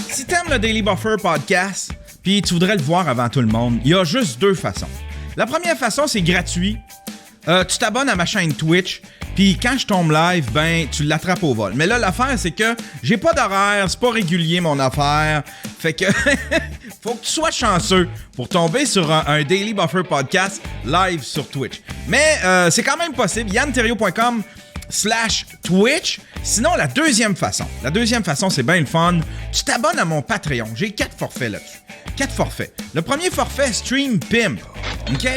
Si t'aimes le Daily Buffer podcast, puis tu voudrais le voir avant tout le monde, il y a juste 2 façons. La première façon, c'est gratuit. Tu t'abonnes à ma chaîne Twitch, puis quand je tombe live, ben, tu l'attrapes au vol. Mais là, l'affaire, c'est que j'ai pas d'horaire, c'est pas régulier mon affaire. Fait que faut que tu sois chanceux pour tomber sur un Daily Buffer podcast live sur Twitch. Mais c'est quand même possible. yanterrio.com/Twitch. Sinon, la deuxième façon, c'est bien le fun. Tu t'abonnes à mon Patreon. J'ai 4 forfaits là-dessus. 4 forfaits. Le premier forfait, Stream Pimp. OK?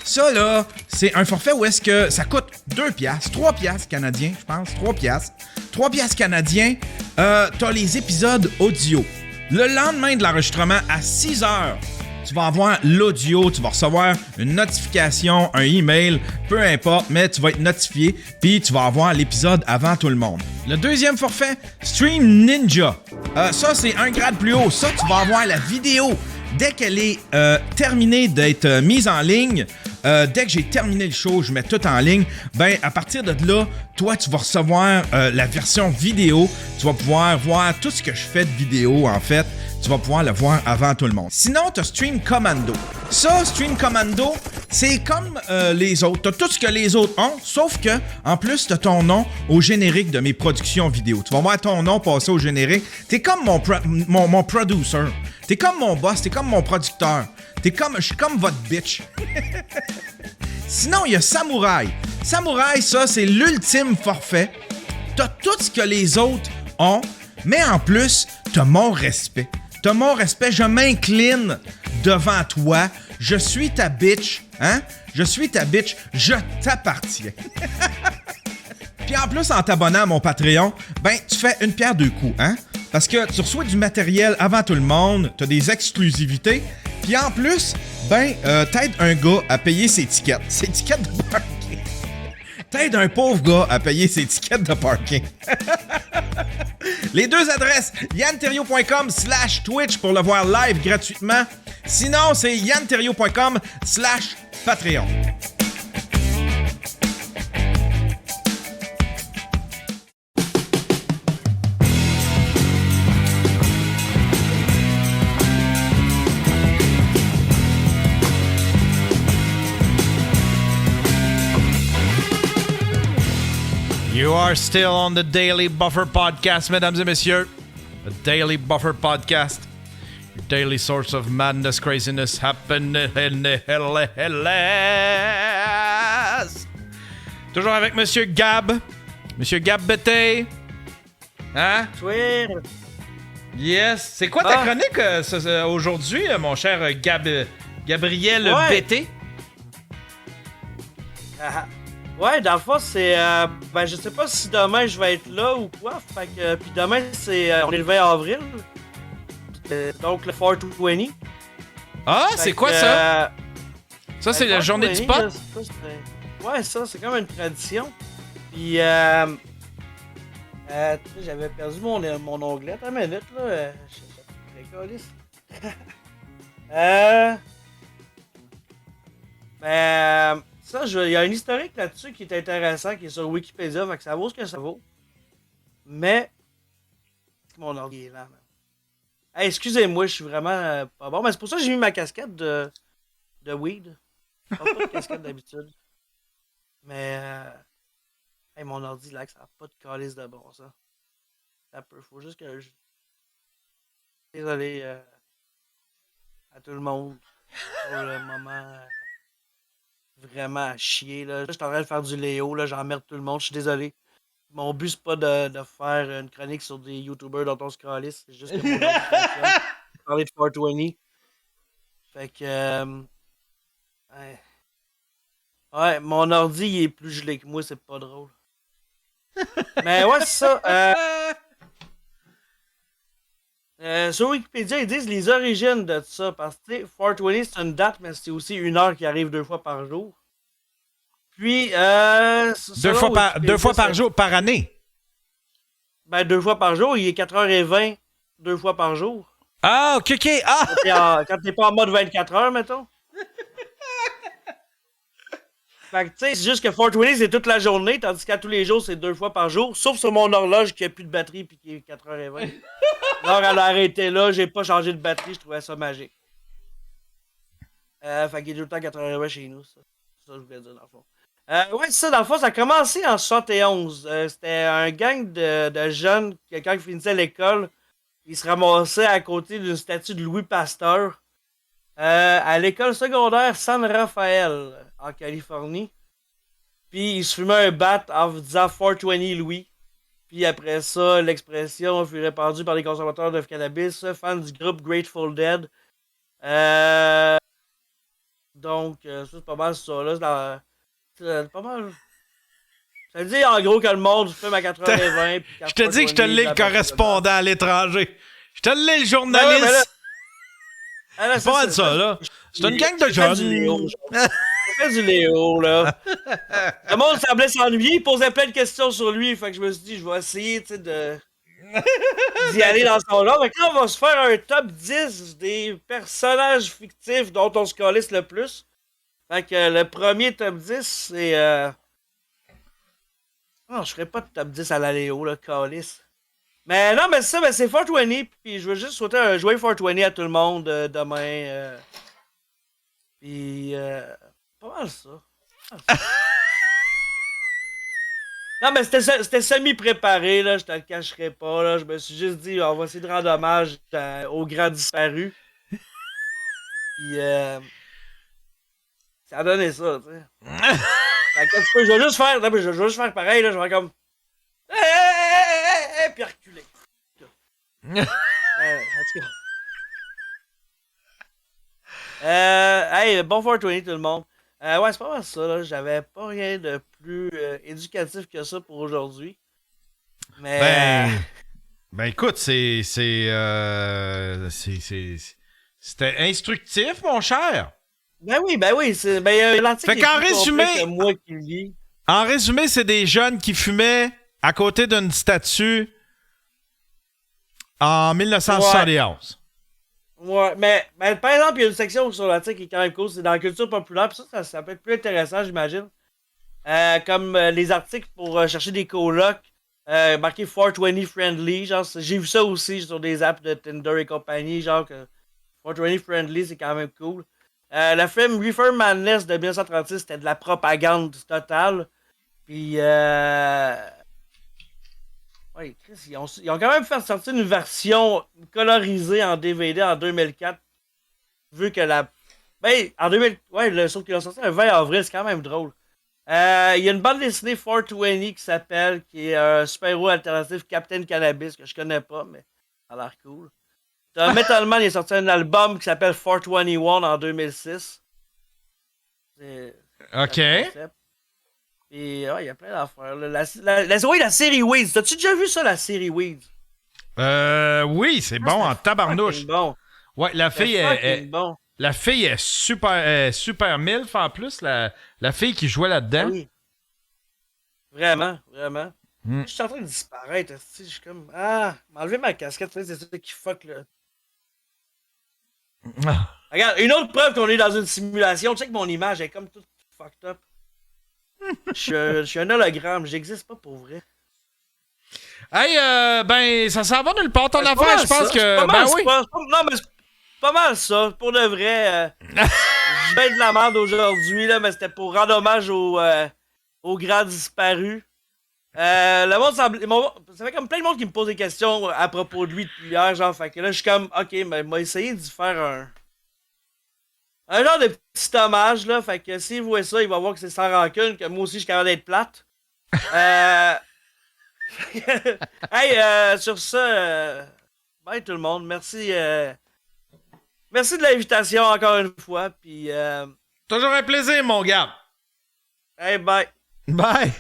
Ça, là, c'est un forfait où est-ce que ça coûte 2 piastres, 3 piastres canadiens, je pense, 3 piastres. 3 piastres canadiens, t'as les épisodes audio. Le lendemain de l'enregistrement, à 6 heures, tu vas avoir l'audio, tu vas recevoir une notification, un email, peu importe, mais tu vas être notifié, puis tu vas avoir l'épisode avant tout le monde. Le deuxième forfait, Stream Ninja. Ça, c'est un grade plus haut. Ça, tu vas avoir la vidéo dès qu'elle est terminée d'être mise en ligne. Dès que j'ai terminé le show, je mets tout en ligne. Ben, à partir de là, toi, tu vas recevoir la version vidéo. Tu vas pouvoir voir tout ce que je fais de vidéo, en fait. Tu vas pouvoir le voir avant tout le monde. Sinon, tu as Stream Commando. Ça, Stream Commando, c'est comme les autres. Tu as tout ce que les autres ont, sauf que, en plus, tu as ton nom au générique de mes productions vidéo. Tu vas voir ton nom passer au générique. Tu es comme mon producer. Tu es comme mon boss. Tu es comme mon producteur. Je suis comme votre bitch. Sinon, il y a Samouraï. Samouraï, ça, c'est l'ultime forfait. T'as tout ce que les autres ont, mais en plus, t'as mon respect. T'as mon respect. Je m'incline devant toi. Je suis ta bitch. Hein? Je suis ta bitch. Je t'appartiens. Puis en plus, en t'abonnant à mon Patreon, ben, tu fais une pierre deux coups, hein? Parce que tu reçois du matériel avant tout le monde, t'as des exclusivités, puis en plus, ben, t'aides un gars à payer ses tickets de parking. T'aides un pauvre gars à payer ses tickets de parking. Les deux adresses, yanterrio.com/Twitch pour le voir live gratuitement. Sinon, c'est yanterrio.com/Patreon. You are still on the Daily Buffer Podcast, mesdames et messieurs. The Daily Buffer Podcast. Your daily source of madness, craziness, happiness. Toujours avec Monsieur Gab. Monsieur Gab Bété. Hein? Twitter. Yes. C'est quoi ta chronique aujourd'hui, mon cher Gabriel Bété? Ouais, dans le fond, c'est... ben, je sais pas si demain, je vais être là ou quoi. Fait que... Puis demain, c'est... on est le 20 avril. Donc, le 420. Ah, c'est quoi ça? Ça, c'est la journée du pot? Ouais, ça, c'est comme une tradition. Puis, j'avais perdu mon onglet. Attends une minute, là. Ben... Ça, il y a un historique là-dessus qui est intéressant, qui est sur Wikipédia, fait que ça vaut ce que ça vaut. Mais... Mon ordi est là, man. Hey, excusez-moi, je suis vraiment pas bon, mais c'est pour ça que j'ai mis ma casquette de weed. Je porte pas de casquette d'habitude. Mais... Hey, mon ordi, là, ça n'a pas de calice de bon, ça. Ça peut, faut juste que je... Désolé à tout le monde pour le moment... Vraiment à chier, là. Je suis en train de faire du Léo, là. J'emmerde tout le monde. Je suis désolé. Mon but, c'est pas de faire une chronique sur des YouTubers dont on se calisse. C'est juste que mon ordi fonctionne. Je parlais de 420. Fait que... ouais, mon ordi, il est plus gelé que moi. C'est pas drôle. Mais ouais, c'est ça. Sur Wikipédia, ils disent les origines de tout ça. Parce que, 420, c'est une date, mais c'est aussi une heure qui arrive 2 fois par jour. Puis, 2 fois par jour, par année? Ben, 2 fois par jour. Il est 4h20, 2 fois par jour. Ah, ok. Ah! Quand t'es pas en mode 24 heures, mettons. Fait que, tu sais, c'est juste que 420, c'est toute la journée, tandis qu'à tous les jours, c'est 2 fois par jour. Sauf sur mon horloge qui a plus de batterie puis qui est 4h20. L'heure, elle a arrêté là, j'ai pas changé de batterie, je trouvais ça magique. Fait qu'il est tout le temps 4h20 chez nous, ça. C'est ça que je voulais dire, dans le fond. Ouais, c'est ça, dans le fond, ça a commencé en 71. C'était un gang de jeunes, quelqu'un qui finissait l'école, ils se ramassaient à côté d'une statue de Louis Pasteur. À l'école secondaire San Rafael, en Californie. Puis ils se fumaient un bat en disant 420 Louis. Puis après ça, l'expression fut répandue par les consommateurs de cannabis, fans du groupe Grateful Dead. Donc, ça c'est pas mal ça, là. C'est pas mal. Ça veut dire en gros que le monde fume à 4h20. Je te dis que je te l'ai le correspondant à l'étranger. Je te l'ai le journaliste. C'est pas mal ça, là. C'est une gang de jeunes. J'ai fait du Léo, là. Le monde semblait s'ennuyer, il posait plein de questions sur lui, fait que je me suis dit, je vais essayer, tu sais, d'y aller dans son genre. Fait que là, on va se faire un top 10 des personnages fictifs dont on se calisse le plus. Fait que le premier top 10, c'est... Non, je ferai pas de top 10 à la Léo, là, calice. Mais non, mais c'est ça, c'est 420, puis je veux juste souhaiter un joyeux 420 à tout le monde demain. Puis... pas mal ça. Non, mais c'était semi-préparé, là, je te le cacherai pas, là. Je me suis juste dit, on va essayer de rendre hommage aux grands disparus. Puis, ça a donné ça, tu sais. Fait que, je vais juste faire, non, mais je vais juste faire pareil, là, je vais faire comme... puis reculer. En tout cas. Hey, bon 420 tout le monde. Ouais, c'est pas mal ça, là. J'avais pas rien de plus éducatif que ça pour aujourd'hui. Mais. Ben écoute, c'était instructif, mon cher. Ben oui. L'article fait qu'en résumé, que moi qui le lis. En résumé, c'est des jeunes qui fumaient à côté d'une statue en 1971. Ouais, mais par exemple, il y a une section sur l'article qui est quand même cool, c'est dans la culture populaire, puis ça peut être plus intéressant, j'imagine. Comme les articles pour chercher des colocs, marqué 420 friendly, genre, j'ai vu ça aussi sur des apps de Tinder et compagnie, genre que 420 friendly, c'est quand même cool. Le film Reefer Madness de 1936, c'était de la propagande totale. Puis, ouais, Chris, ils ont quand même fait sortir une version colorisée en DVD en 2004. Vu que la... Ben, en 2000... Ouais, sauf qu'ils l'ont sorti le 20 avril, c'est quand même drôle. Il y a une bande dessinée 420 qui est un super-héros alternatif Captain Cannabis, que je connais pas, mais ça a l'air cool. Metal Man, il a sorti un album qui s'appelle 421 en 2006. OK. Et ouais, il y a plein d'affaires. La série Weeds. T'as-tu déjà vu ça, la série Weeds? Oui, c'est bon en tabarnouche. Bon. Ouais, la fille est super milf en plus, la fille qui jouait là-dedans. Oui. Vraiment. Je suis en train de disparaître. Je suis comme... m'enlever ma casquette, c'est ça qui fuck, là. Regarde, une autre preuve qu'on est dans une simulation. Tu sais que mon image est comme toute fucked up. Je suis un hologramme, j'existe pas pour vrai. Hey, ben, ça s'en va nulle part ton affaire, je pense que. Ben oui. Non, mais c'est pas mal ça. Pour de vrai, j'ai bien de la merde aujourd'hui, là, mais c'était pour rendre hommage aux grands disparus. Le monde semble. Ça fait comme plein de monde qui me pose des questions à propos de lui depuis hier, genre, fait que là, je suis comme, ok, mais m'a essayé d'y faire un genre de petit hommage, là, fait que s'il voit ça, il va voir que c'est sans rancune, que moi aussi, je suis capable d'être plate. Hey, sur ça, bye tout le monde, merci merci de l'invitation encore une fois, puis toujours un plaisir, mon gars. Hey, bye. Bye.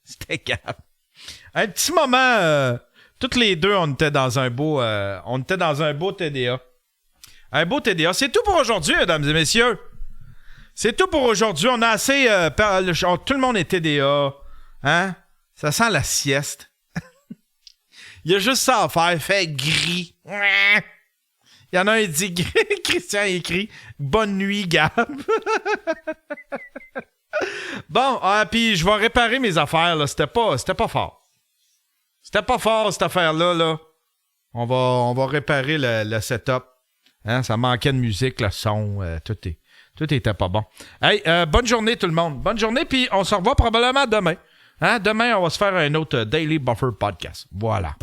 C'était Gab. Un petit moment, toutes les deux, on était dans un beau TDA. Un beau TDA. C'est tout pour aujourd'hui, mesdames et messieurs. C'est tout pour aujourd'hui. On a assez... tout le monde est TDA. Hein? Ça sent la sieste. Il y a juste ça à faire. Fait gris. Il y en a un qui dit gris. Christian écrit « Bonne nuit, Gab. » Bon, puis je vais réparer mes affaires. Là. C'était pas fort. C'était pas fort, cette affaire-là. Là. On va réparer le setup. Hein, ça manquait de musique, le son, tout était pas bon. Hey, bonne journée tout le monde. Bonne journée, puis on se revoit probablement demain. Hein? Demain, on va se faire un autre Daily Buffer podcast. Voilà.